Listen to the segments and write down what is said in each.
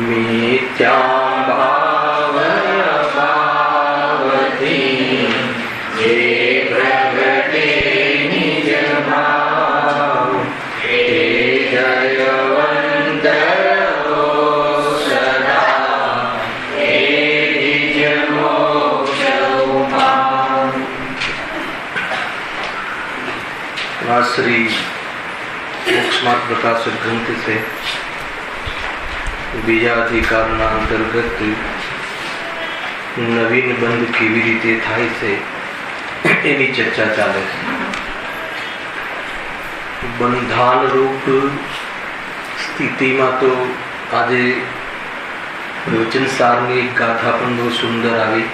મિથ્યા ભાવય ભાવથી જે પ્રગટે નિજ ભાવ તે જયવંત હો સદા એ નિજ મોક્ષ ઉપાય। श्री मोक्षमार्ग प्रकाशक ग्रंथ से बीजा अधिकार अंतर्गत नवीन बंध केवी रीते थाय छे एनी चर्चा चाले। बंधान रूप स्थिति में तो आज प्रवचन सार में एक गाथा पण बहुत सुंदर आई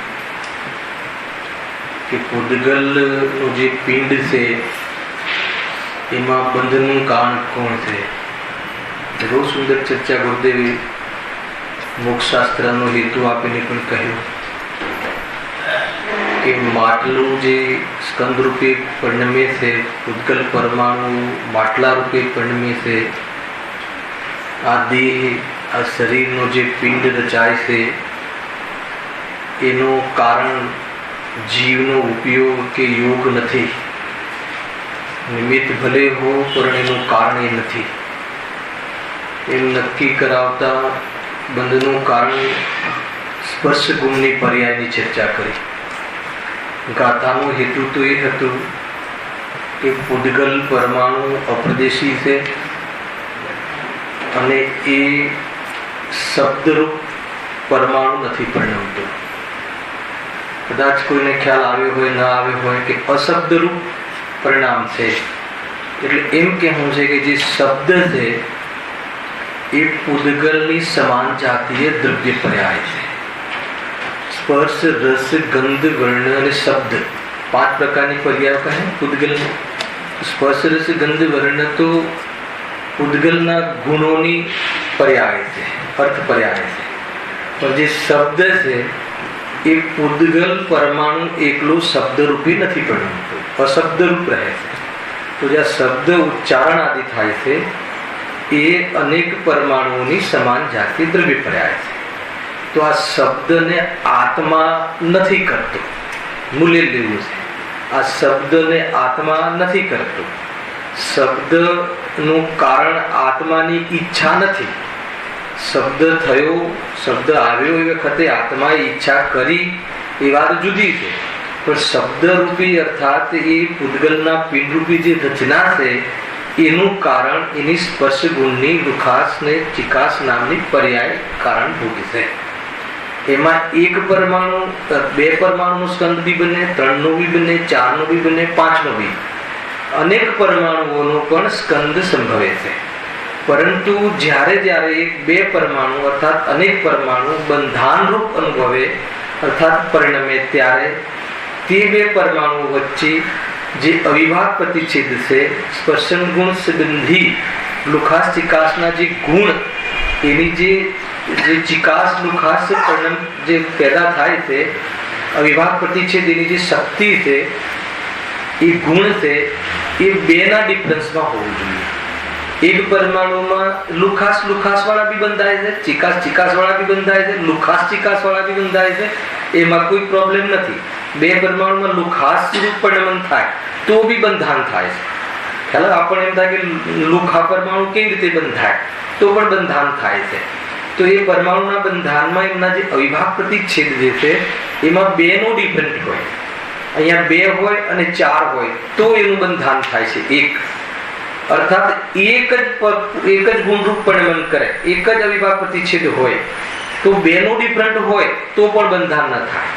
कि पुद्गल नो जे पिंड से एमा बंधनु कारण कोण छे। बहुत सुंदर चर्चा गुरुदेवे मोक्षशास्त्रनो हेतु आपीने पण कह्यो कि માટલું જે સ્કંદ રૂપે પરિણમે છે, ઉદ્ગલ પરમાણુ માટલા રૂપે પરિણમે છે। આ દેહ આ શરીરનો જે પિંડ રચાય છે એનું કારણ જીવનો ઉપયોગ કે યોગ નથી। निमित्त भले हो पर एनु कारण ए नथी एम नक्की करावता बंधनु कारण स्पर्श गुणनी पर्यायनी चर्चा करी। गाथानो हेतु तो ए हतो कि पुद्गल परमाणु अप्रदेशी से अने ए शब्दरूप परमाणु नथी परिणमतो। कदाच कोईने ख्याल आव्यो होय न आव्यो होय कि अशब्दरूप परिणाम है। એટલે એમ કહેવું છે કે જે શબ્દ છે એ પુદ્ગલની સમાન જાતીય દ્રવ્ય પર્યાય છે। સ્પર્શ રસ ગંધ વર્ણ અને શબ્દ પાંચ પ્રકારની પર્યાય કહે પુદ્ગલ। સ્પર્શ રસ ગંધ વર્ણ તો પુદ્ગલના ગુણોની પર્યાય છે, અર્થ પર્યાય છે। પણ જે શબ્દ છે એ પુદ્ગલ પરમાણુ એકલો શબ્દરૂપી નથી પરિણમતો, अशब्द रूप रहे। तो जो शब्द उच्चारण आदि थाय छे ए अनेक परमाणुओं समान जाति द्रव्य पर्याय छे। तो आ शब्द ने आत्मा नहीं करतो, मूल्य लेवुं छे। आ शब्द ने आत्मा नहीं करतो। शब्द नु कारण आत्मा नी इच्छा नहीं। शब्द थयो, शब्द आव्यो ए वखते आत्माए इच्छा करी ए वात जुदी छे। पर शब्द रूपी अर्थात ये पुद्गलना पिंड रूपी जे रचना है एनु कारण एनी स्पर्श गुणनी दुखास ने चिकास नामनी पर्याय कारण भूत है। एमा एक परमाणु बे परमाणु स्कंद भी बने, त्रण नो भी बने, चार नो भी बने, पांच नो भी, अनेक परमाणुओं पण स्कंद संभवे छे। परंतु ज्यारे ज्यारे एक बे परमाणु अर्थात अनेक परमाणु बंधान रूप अनुभवे अर्थात परिणमे त्यारे ते बे परमाणु वच्चे जे अविभाग प्रतिच्छेद से स्पर्शन गुण संबंधी लुखास चिकासना जे गुण एनी जे चिकास लुखास परिणाम जे पैदा थाय छे अविभाग प्रतिच्छेद एनी जे शक्ति छे ए गुण छे ए बेना डिफरन्स में होवुं जोईए। एक परमाणु में लुखास लुखास वाला भी बंधाय छे, चिकास चिकास वाला भी बंधाय छे, लुखास चिकास वाला भी बंधाय छे। एमां कोई प्रॉब्लम नहीं। बे परमाणु में लुखास रूप परिणमन थाय तो भी बंधान थाय छे। ख्याल आपणे एम थाय के लुखा परमाणु केवी रीते बंधाय तो पण बंधान थाय छे। तो ये परमाणुना बंधानमां एमना जे अविभाग प्रतिच्छेद जे छे एमां बे नो डिफरंट होय। अहींया बे होय अने चार होय तो एनुं बंधान थाय छे एक। अर्थात एक ज गुणरूप परिणमन करे, एक ज अविभाग प्रतिच्छेद होय तो बे नो डिफरंट होय तो पण बंधान न थाय।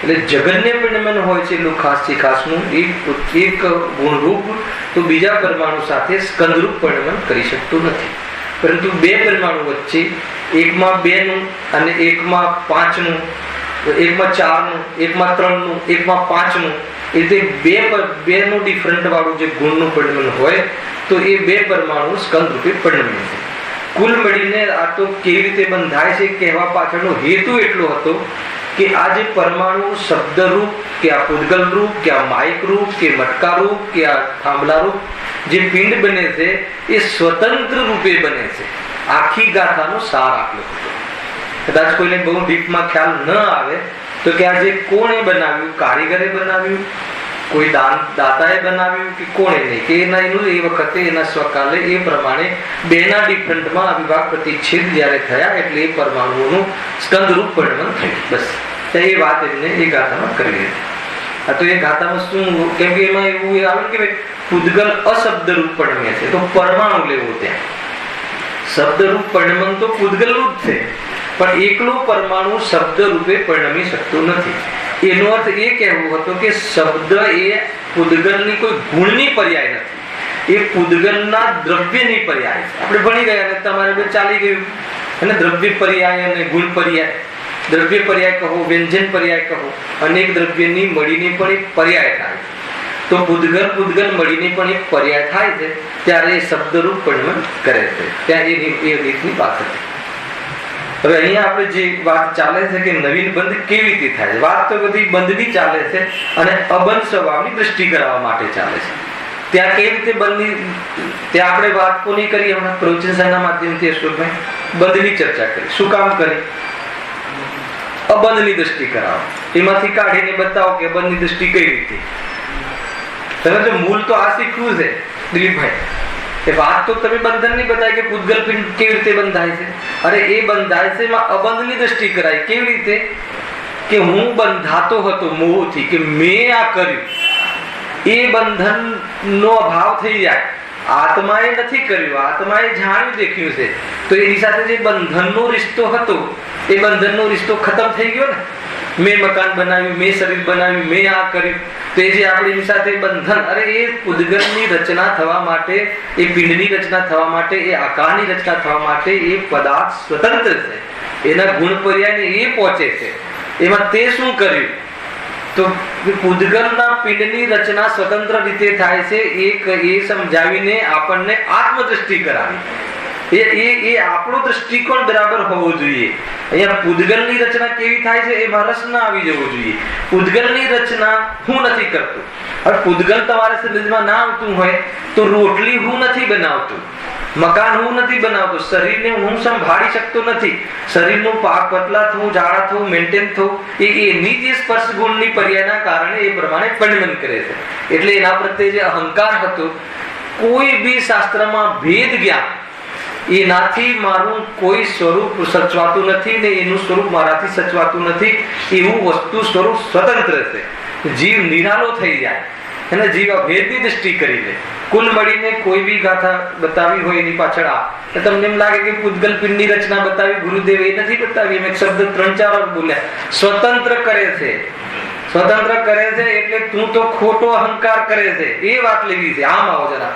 એટલે જગન્ય પરિણમન હોય છે લુખાસ ચિકાસનું એક ગુણરૂપ તો બીજા પરમાણુ સાથે સ્કંદરૂપ પરિણમન કરી શકતું નથી। પરંતુ બે પરમાણુ વચ્ચે એકમાં 2 નું અને એકમાં 5 નું, એકમાં 4 નું, એકમાં 3 નું, એકમાં 5 નું એ રીતે બે નું ડિફરન્ટ વાળું જે ગુણનું પરિણમન હોય તો એ બે પરમાણુ સ્કંદ રૂપે પરિણમે છે। कुल मळीने आ तो केवी रीते बंधाय छे कहेवा पाछळनो हेतु एटलो हतो कि आज परमाणु शब्द रूप के आ पुद्गल रूप के आ माइक रूप के मटका रूप के आ थांबला रूप जे पिंड बने छे ए स्वतंत्र रूपे बने छे। आखी गाथानो सार आप्यो हतो। કદાચ કોઈને બહુ ડીપમાં ખ્યાલ ન આવે તો કે આ જે કોણે બનાવ્યું, કારીગરે બનાવ્યું, કોઈ દાતાએ બનાવ્યું કે કોણે નહીં, કે એના એનું એ વખતે એના સ્વકાલે એ પ્રમાણે બેના ડિફરન્ટમાં અવિભાગ પ્રતિચ્છેદ જ્યારે થયા એટલે એ પરમાણુઓનું સ્કંદરૂપ પરિણમન થયું. બસ એ વાત એમને એ ગાથામાં કરી હતી. તો એ ગાથામાં શું, કેમ કે એમાં એવું આવે કે પૂદગલ અશબ્દરૂપ પરિણમે છે તો પરમાણુ લેવો ત્યાં. શબ્દરૂપ પરિણમન તો પૂદગલ રૂપ છે, પણ એકલો પરમાણુ શબ્દ રૂપે પરિણમી શકતો નથી. એનો અર્થ એ કહેવો હતો કે શબ્દ એ પૂદગલની કોઈ ગુણની પર્યાય નથી, એ પૂદગલના દ્રવ્યની પર્યાય છે. આપણે ભણી ગયા અને તમારે ચાલી ગયું. અને દ્રવ્ય પર્યાય અને ગુણ પર્યાય, દ્રવ્ય પર્યાય કહો, વ્યંજન પર્યાય કહો, અનેક દ્રવ્યની મળીને પણ એક પર્યાય થાય. તો પૂદગલ મળીને પણ એક પર્યાય થાય છે ત્યારે એ શબ્દરૂપ પરિણમન કરે છે. ત્યાં એ રીતની વાત હતી. હવે અહીંયા આપણે જે વાત ચાલે છે કે નવીન બંધ કેવી રીતે થાય છે, વાત તો બધી બંધની ચાલે છે અને અબંધ સ્વભાવની દ્રષ્ટિ કરાવવા માટે ચાલે છે. ત્યાં કેવી રીતે બંધની, ત્યાં આપણે વાત કોની કરી, હમણાં પ્રવચન સંઘના માધ્યમથી અશોકભાઈ બંધની ચર્ચા કરી. શું કામ કરી? અબંધની દ્રષ્ટિ કરાવો, એમાંથી કાઢીને બતાવો કે અબંધની દ્રષ્ટિ કઈ રીતે. તમે જો મૂળ તો આ શીખવું છે દિલીપભાઈ, એ વાત તો તમે બંધન નહીં બતાય કે પૂદગલ પિંડ કેવી રીતે બંધાય છે. અરે એ બંધાય છે એમાં અબંધની દ્રષ્ટિ કરાય. કેવી રીતે? કે હું બંધાતો હતો મોહથી કે મેં આ કર્યું, એ બંધનનો અભાવ થઈ જાય. આત્માએ નથી કર્યું, આત્માએ જાણ્યું દેખ્યું છે, તો એની સાથે જે બંધનનો રિશ્તો હતો એ બંધનનો રિશ્તો ખતમ થઈ ગયો ને. મેં મકાન બનાવ્યું, મેં શરીર બનાવ્યું, મેં આ કર્યું, તો એ જે આપણી સાથે બંધન, અરે એ પૂદગલની રચના થવા માટે, એ પિંડની રચના થવા માટે, એ આકારની રચના થવા માટે એ પદાર્થ સ્વતંત્ર છે, એના ગુણ પર્યાયને એ પહોંચે છે. એમાં તે શું કર્યું? તો પૂદગલના પિંડની રચના સ્વતંત્ર રીતે થાય છે એ સમજાવીને આપણને આત્મદ્રષ્ટિ કરાવી. એ આપણો દ્રષ્ટિકોણ બરાબર હોવો જોઈએ. અહીંયા પૂદગલની રચના કેવી થાય છે એમાં રસ ના આવી જવો જોઈએ. પૂદગલની રચના હું નથી કરતો. હવે પૂદગલ તમારે સમજમાં ના આવતું હોય તો રોટલી હું નથી બનાવતો, મકાન હું નથી બનાવતો, શરીરને હું સંભાળી શકતો નથી, શરીરનું પાક પતલા થવું, જાડા થવું, મેન્ટેન થવું, એની જે સ્પર્શ ગુણની પર્યાયના કારણે એ પ્રમાણે પરિણમન કરે છે. એટલે એના પ્રત્યે જે અહંકાર હતો, કોઈ બી શાસ્ત્રમાં ભેદ જ્ઞાન, એનાથી મારું કોઈ સ્વરૂપ સચવાતું નથી ને એનું સ્વરૂપ મારાથી સચવાતું નથી, એવું વસ્તુ સ્વરૂપ સ્વતંત્ર છે. જીવ નિરાલો થઈ જાય અને જીવ ભેદની દ્રષ્ટિ કરી લે. કુલ મળીને કોઈ બી ગાથા બતાવી હોય એની પાછળ આ તમને એમ લાગે કે પૂદગલ પિંડની રચના બતાવી ગુરુદેવ, એ નથી બતાવી. એમ એક શબ્દ 3-4 વાર બોલ્યા, સ્વતંત્ર કરે છે. સ્વતંત્ર કરે છે એટલે તું તો ખોટો અહંકાર કરે છે, એ વાત લેવી છે. આમ આવો જરા,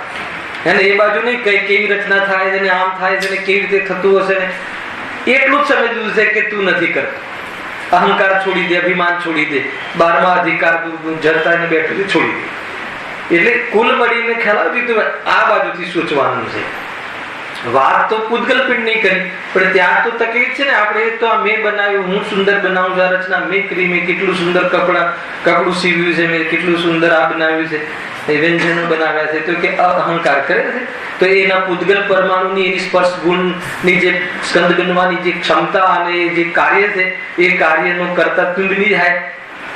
અને એ બાજુ નહીં કઈ કેવી રચના થાય છે ને આમ થાય છે ને કેવી રીતે થતું હશે ને, એટલું જ સમજવું છે કે તું નથી કરતો. અહંકાર છોડી દે, અભિમાન છોડી દે, 12મા અધિકાર જડતા ને બેઠું છોડી દે. એટલે કુલ મળીને ખ્યાલ આવી તો આ બાજુથી સોચવાનું છે. વાત તો પૂદગલ પિંડ નહીં કરી, પણ ત્યાં તો તકલીફ છે ને. આપણે તો આ મેં બનાવ્યું, હું સુંદર બનાવું છું, આ રચના મેં કરી, મેં કેટલું સુંદર કપડું સીવ્યું છે, મેં કેટલું સુંદર આ બનાવ્યું છે, વ્યંજનો બનાવ્યા છે, તો કે અહંકાર કરે છે. તો એના પૂદગલ પરમાણુની એની સ્પર્શ ગુણની જે સ્કંદ બનવાની જે ક્ષમતા અને જે કાર્ય છે એ કાર્યનો કરતા તુંડની જાય.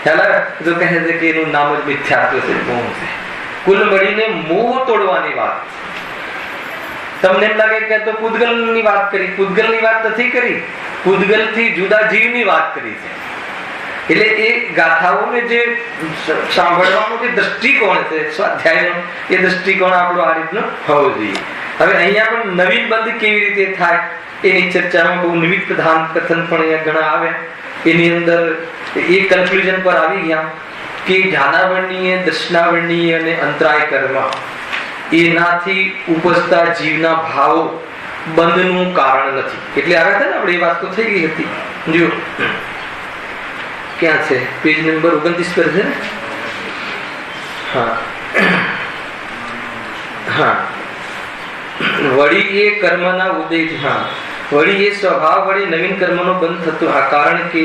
ખ્યાલ તો કહે છે કે એનું નામ જ મિથ્યાત્વ છે, મોહ છે. કુલ મળીને મોહ તોડવાની વાત. તમને એમ લાગે કે તો પૂદગલની વાત કરી, પૂદગલની વાત નથી કરી, પૂદગલથી જુદા જીવની વાત કરી છે. એટલે એ ગાથાઓને જે સાંભળવાનો જે દ્રષ્ટિકોણ છે સ્વાધ્યાયનો, એ દ્રષ્ટિકોણ આપણો આ રીતનો હોવો જોઈએ. હવે અહીંયા પણ નવીન બંધ કેવી રીતે થાય એની ચર્ચામાં બહુ નિમિત્ત પ્રધાન કથન પણ અહીંયા ઘણા આવ્યા. એની અંદર એ કન્ક્લુઝન પર આવી ગયા કે જ્ઞાનાવરણીય, દર્શનાવરણીય અને અંતરાય કર્મ, એનાથી ઉપજતા જીવના ભાવો બંધનું કારણ નથી. એટલે આવ્યા હતા ને આપણે, એ વાત તો થઈ ગઈ હતી. જો ક્યાં છે? પેજ નંબર 29 પર છે ને. હા, વળી એ કર્મના ઉદયથી, હા, વળી એ સ્વભાવ વળી નવીન કર્મનો બંધ થતો. હા, કારણ કે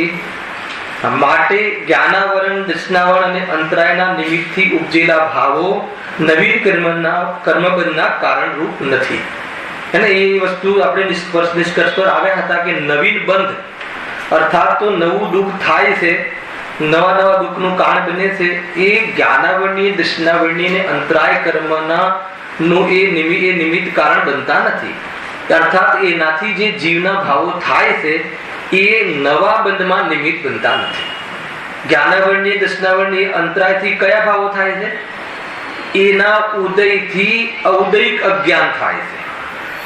માટે જ્ઞાનાવરણ, દર્શનાવરણ અને અંતરાયના નિમિત્તથી ઉપજેલા ભાવો નવીન કર્મબંધના કારણરૂપ નથી. અને એ વસ્તુ આપણે નિષ્કર્ષ પર આવ્યા હતા કે નવીન બંધ અર્થાત તો નવું દુઃખ થાય છે, નવા નવા દુઃખનું કારણ બને છે, એ જ્ઞાનાવરણીય દર્શનાવરણીય ને અંતરાય કર્મના નું એ નિમિત્ત કારણ બનતા નથી. અર્થાત એનાથી જે જીવના ભાવો થાય છે એ નવા બંધમાં નિમિત્ત બનતા નથી. જ્ઞાનાવરણીય દર્શનાવરણીય અંતરાયથી કયા ભાવો થાય છે? એના ઉદયથી ઔદયિક અજ્ઞાન થાય છે.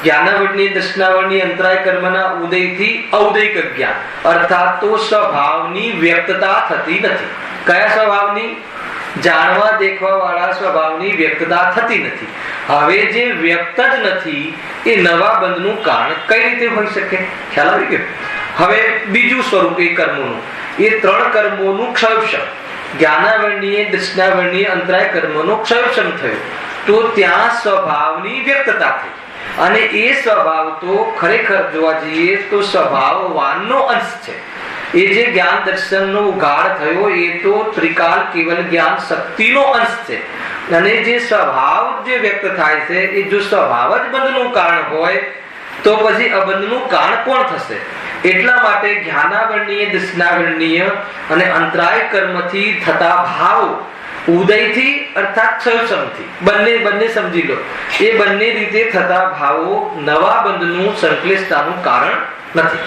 જ્ઞાનાવરણીય દર્શનાવરણીય અંતરાય કર્મના ઉદયથી ઔદયિક અજ્ઞાન, અર્થાત તો સ્વભાવની વ્યક્તતા થતી નથી. કયા સ્વભાવની? જાણવા દેખવા વાળા સ્વભાવની વ્યક્તતા થતી નથી. હવે જે વ્યક્ત જ નથી એ નવા બંધનું કારણ કઈ રીતે હોઈ શકે? ખ્યાલ આવી ગયો? હવે બીજું સ્વરૂપ એ કર્મોનું, એ ત્રણ કર્મોનું ક્ષયક્ષમ, જ્ઞાનાવરણીય દર્શનાવરણીય અંતરાય કર્મોનો ક્ષયક્ષમ થયો તો ત્યાં સ્વભાવની વ્યક્તતા થઈ. અને એ સ્વભાવ તો ખરેખર જોવા જઈએ તો સ્વભાવવાનનો અંશ છે. એ જે જ્ઞાન દર્શનનો ઉઘાડ થયો એ તો ત્રિકાલ કેવલ જ્ઞાન શક્તિનો અંશ છે. અને જે સ્વભાવ જે વ્યક્ત થાય છે એ જો સ્વભાવ જ બંધનું કારણ હોય તો પછી અબંધનું કારણ કોણ થશે? એટલા માટે જ્ઞાનાવરણીય દર્શનાવરણીય અને અંતરાય કર્મથી થતા ભાવો ઉદયથી અર્થાત ક્ષયક્ષમથી બંને સમજી લો, એ બંને રીતે થતા ભાવો નવા બંધનું સંશ્લેષતાનું કારણ નથી.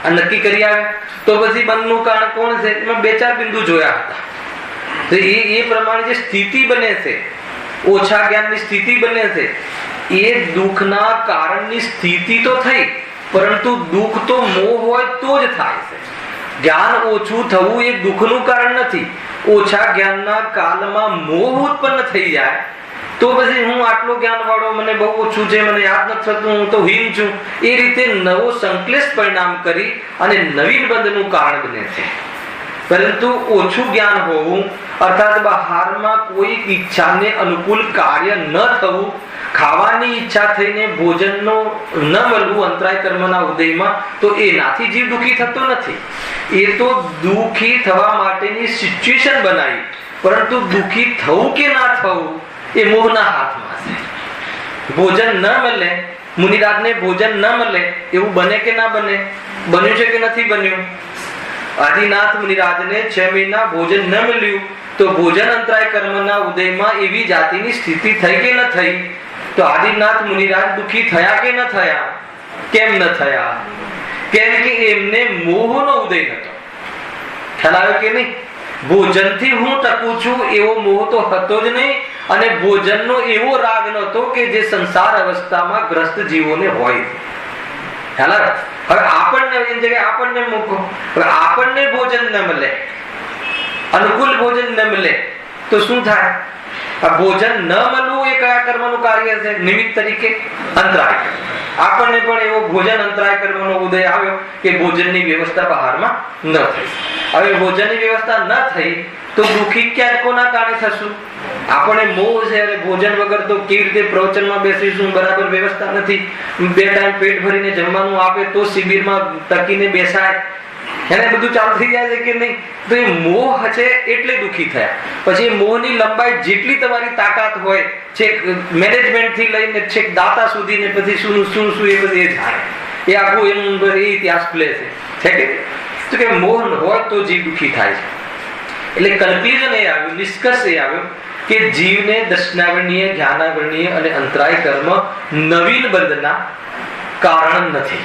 આ નક્કી કરી આવે તો પછી બંધનું કારણ કોણ છે? એમાં બે ચાર બિંદુ જોયા હતા. તો એ પ્રમાણે જે સ્થિતિ બને છે, ઓછા જ્ઞાનની સ્થિતિ બને છે, એ દુઃખના કારણની સ્થિતિ તો થઈ, પરંતુ દુઃખ તો મોહ હોય તો જ થાય છે. જ્ઞાન ઓછું થવું એ દુઃખનું કારણ નથી. ઓછા જ્ઞાનના કાલમાં મોહ ઉત્પન્ન થઈ જાય તો પછી હું આટલો જ્ઞાન વાળો, મને બહુ ઓછું છે, મને યાદ નથી થતું, હું તો હીન છું, એ રીતે નવો સંશ્લેષ પરિણામ કરી અને નવીન બંધનું કારણ બને છે. પરંતુ ઓછું જ્ઞાન હોવું અર્થાત બહારમાં કોઈ ઈચ્છાને અનુકૂળ કાર્ય ન થવું, ખાવાની ઈચ્છા થઈને ભોજનનો ન મળવું અંતરાય કર્મના ઉદયમાં, તો એનાથી જીવ દુઃખી થતો નથી. એ તો દુઃખી થવા માટેની સિચ્યુએશન બનાવી, પરંતુ દુઃખી થવું કે ના થવું એ મોહના હાથમાં છે. ભોજન ન મળે, મુનિરાજને ભોજન ન મળે એવું બને કે ના બને? બન્યું છે કે નથી બન્યું? આદિનાથ મુનિરાજને 6 મહિના ભોજન ન મળ્યું તો ભોજન અંતરાય કર્મના ઉદયમાં એવી જાતિની સ્થિતિ થઈ કે ન થઈ? તો આદિનાથ મુનિરાજ દુઃખી થયા કે ન થયા? કેમ ન થયા? કેમ કે એમને મોહનો ઉદય નતો. ખ્યાલ આવ્યો કે નહીં? ભોજનથી હું ટકું છું એવો મોહ તો હતો જ નહીં, અને ભોજનનો એવો રાગ નતો કે જે સંસાર અવસ્થામાં ગ્રસ્ત જીવોને હોય. ખ્યાલ આવ્યો? હવે આપણને એની જગ્યાએ આપણને મૂકો, હવે આપણને ભોજન ન મળે, અનુકૂળ ભોજન ન મળે તો શું થાય? આ ભોજન ન મળવું એ કયા કર્મનું કાર્ય છે? નિમિત્ત તરીકે અંતરાય. આપણને પણ એવો ભોજન અંતરાય કર્મનો ઉદય આવ્યો કે ભોજનની વ્યવસ્થા બહારમાં ન થઈ. હવે ભોજનની વ્યવસ્થા ન થઈ તો દુઃખી ક્યાં કોના કારણે થશું? આપણે મોહ છે અને ભોજન વગર તો કેવી રીતે પ્રવચનમાં બેસીશું? બરાબર વ્યવસ્થા નથી. 2 ટાઈમ પેટ ભરીને જમવાનું આપે તો શિબિરમાં ટકીને બેસાય, એને બધું ચાલુ થઈ જાય છે કે નહીં? તો એ મોહ છે એટલે દુઃખી થયા. પછી મોહની લંબાઈ જેટલી તમારી તાકાત હોય, છેક મેનેજમેન્ટ થી લઈને છેક દાતા સુધી ને પછી શું એ બધું એ જાણે, એ આખું એનું એ ઇતિહાસ ખુલે છે કે તો કે મોહ હોય તો જીવ દુઃખી થાય છે. એટલે કન્ક્લુઝન એ આવ્યું, નિષ્કર્ષ એ આવ્યો કે જીવને દર્શનાવરણીય, જ્ઞાનાવરણીય અને અંતરાય કર્મ નવીન બંધના કારણ નથી.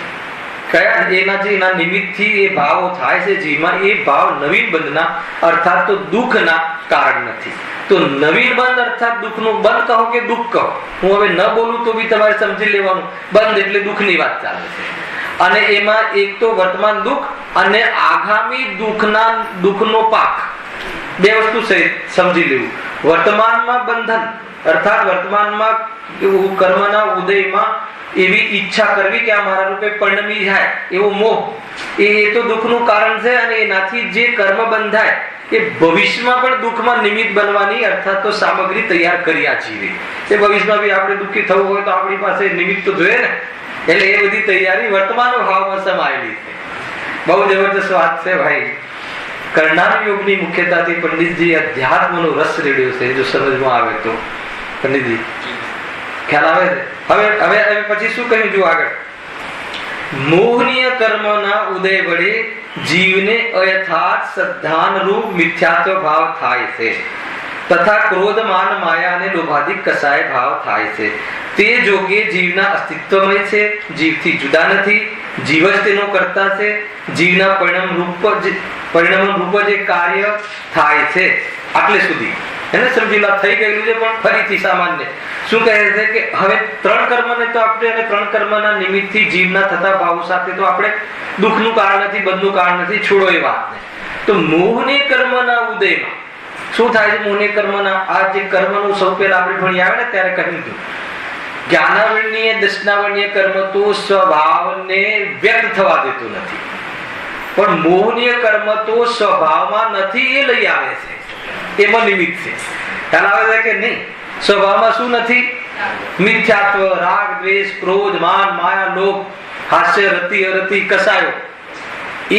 કયા? એના નિમિત્તથી એ ભાવો થાય છે જીવમાં, એ ભાવ નવીન બંધના અર્થાત તો દુઃખના કારણ નથી. તો નવીન બંધ અર્થાત દુઃખનું બંધ કહો કે દુઃખ કહો, હું હવે ન બોલું તો બી તમારે સમજી લેવાનું. બંધ એટલે દુઃખની વાત ચાલે છે. અને એમાં એક તો વર્તમાન દુઃખ અને આગામી દુઃખનો પાક, બે વસ્તુ સમજી લેવું. વર્તમાનમાં બંધન અર્થાત વર્તમાનમાં કર્મના ઉદયમાં એવી ઈચ્છા કરવી કે આ મારા રૂપે પરિણમી જાય એવો મોહ, એ તો દુઃખનું કારણ છે. અને એનાથી જે કર્મ બંધાય એ ભવિષ્યમાં પણ દુઃખમાં નિમિત્ત બનવાની અર્થાત તો સામગ્રી તૈયાર કર્યા જીવે. એ ભવિષ્યમાં બી આપણે દુઃખી થવું હોય તો આપણી પાસે નિમિત્ત તો જોઈએ ને. એટલે એ બધી તૈયારી વર્તમાન ભાવમાં સમાયેલી છે. બહુ જબરદસ્ત વાત છે ભાઈ. કરનાર યોગની મુખ્યતાથી પંડિતજી અધ્યાત્મનો રસ રેડ્યો છે, જો સમજમાં આવે તો. પંડિતજી ખ્યાલ આવે છે? હવે પછી શું કહ્યું જો આગળ મોહનીય કર્મના ઉદય વડે જીવને અયથાર્થ સદ્ધાન રૂપ મિથ્યાત્વ ભાવ થાય છે તથા ક્રોધ માન માયા અને લોભાદિક કસાય ભાવ થાય છે. તે જોગે જીવના અસ્તિત્વમય છે, જીવથી જુદા નથી, જીવ જ તેનો કર્તા છે, જીવના પરિણામ રૂપ જે કાર્ય થાય છે. આટલે સુધી એને સમજીલા થઈ ગયેલું છે. પણ ફરીથી સામાન્ય શું કહે છે કે હવે ત્રણ કર્મને તો આપણે અને ત્રણ કર્મના નિમિત્તથી જીવના થતા ભાવો સાથે તો આપણે દુઃખનું કારણ નથી, બંધનું કારણ નથી, છોડો એ વાતને. તો મોહને કર્મના ઉદયમાં શું થાય છે? મોહને કર્મના આ જે કર્મનું સૌ પહેલા આપણે ભણી આવે ને ત્યારે કહ્યું હતું જ્ઞાનાવરણીય દર્શનાવરણીય કર્મ તો સ્વભાવને વ્યક્ત થવા દેતું નથી, પણ મોહનીય કર્મ તો સ્વભાવમાં નથી એ લઈ આવે છે, એમાં નિમિત્ત છે. ખ્યાલ આવે છે કે નહીં? સ્વભાવમાં શું નથી? મિથ્યાત્વ, રાગ, દ્વેષ, ક્રોધ, માન, માયા, લોભ, હાસ્ય, રતિ, અરતિ, કસાયો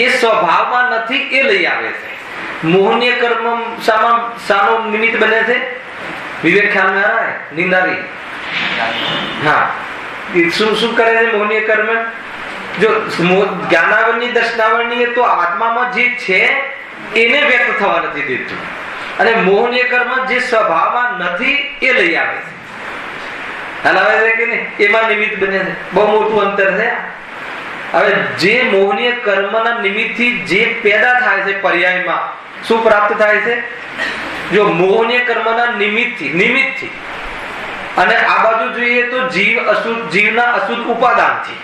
એ સ્વભાવમાં નથી એ લઈ આવે છે. મોહનીય કર્મ શાનો નિમિત્ત બને છે? વિવેક ખ્યાલ में आ रहा है? निंदारी हाँ શું કરે છે મોહનીય કર્મ? જો જ્ઞાનાવરણી દર્શનાવરણી તો આત્મામાં જે છે એને વ્યક્ત થવા નથી દેતું, અને મોહનીય કર્મ જે સ્વભાવમાં નથી એ લઈ આવે છે. હલાવે છે કે નહીં? એમાં નિમિત્ત બને છે. બહુ મોટું અંતર છે. હવે જે મોહનીય કર્મના નિમિત્તથી જે પેદા થાય છે પર્યાયમાં શું પ્રાપ્ત થાય છે? જો મોહનીય કર્મના નિમિત્તથી અને આ બાજુ જોઈએ તો જીવના અશુદ્ધ ઉપાદાનથી,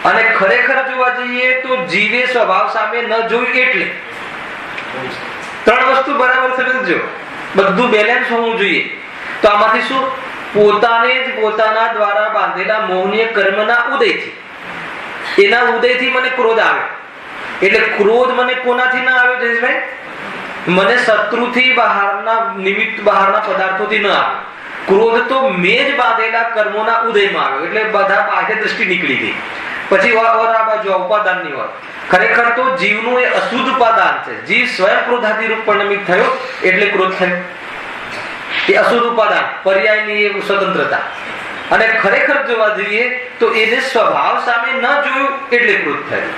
અને ખરેખર જોવા જઈએ તો જીવે સ્વભાવ સામે ન જોયું એટલે ત્રણ વસ્તુ બરાબર સમજજો, બધું બેલેન્સ હોવું જોઈએ. તો આમાંથી શું? પોતાને જ પોતાના દ્વારા બાંધેલા મોહનીય કર્મના ઉદયથી, એના ઉદયથી મને ક્રોધ આવે. એટલે ક્રોધ મને કોનાથી ના આવ્યો જયેશભાઈ? મને શત્રુથી, બહારના નિમિત્ત, બહારના પદાર્થોથી ન આવે. ક્રોધ તો મેં જ બાંધેલા કર્મોના ઉદયમાં આવ્યો, એટલે બધા બાહ્ય દ્રષ્ટિ નીકળી ગઈ. પછી આ બાજુ ઉપાદાનની વાત. ખરેખર તો જીવનું એ અશુદ્ધ ઉપાદાન છે. જીવ સ્વયં ક્રોધાદી રૂપ પરિણમિત થયો એટલે ક્રોધ થયો. એ અશુદ્ધ ઉપાદાન, પર્યાયની એ સ્વતંત્રતા. અને ખરેખર જોવા જઈએ તો એને સ્વભાવ સામે ન જોયું એટલે ક્રોધ થયો.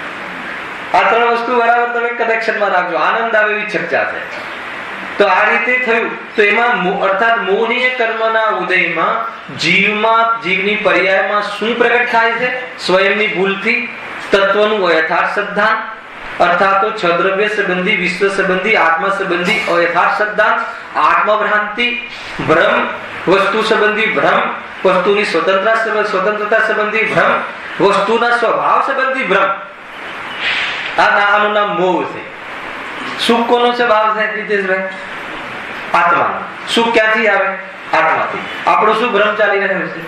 આ ત્રણ વસ્તુ બરાબર તમે કનેક્શનમાં રાખજો. આનંદ આવે એવી ચર્ચા છે. તો આ રીતે થયું. તો એમાં અર્થાત મોહનીય કર્મના ઉદયમાં જીવની પર્યાયમાં શું પ્રગટ થાય છે? સ્વયંની ભૂલથી તત્વનું અયથાર્થ સદ્ધાન, અર્થાત તો છદ્રવ્ય સંબંધી, વિશ્વ સંબંધી, આત્મા સંબંધી અયથાર્થ સદ્ધાન, આત્મભ્રાંતિ, ભ્રમ, વસ્તુ સંબંધી ભ્રમ, વસ્તુની સ્વતંત્રતા સંબંધી ભ્રમ, વસ્તુના સ્વભાવ સંબંધી ભ્રમ. આનું નામ મોહ છે. સુખ કોનો સ્વભાવ છે રીતેશભાઈ? આત્માનો. સુખ ક્યાંથી આવે? આત્માથી. આપણો શું ભ્રમ ચાલી રહ્યો છે?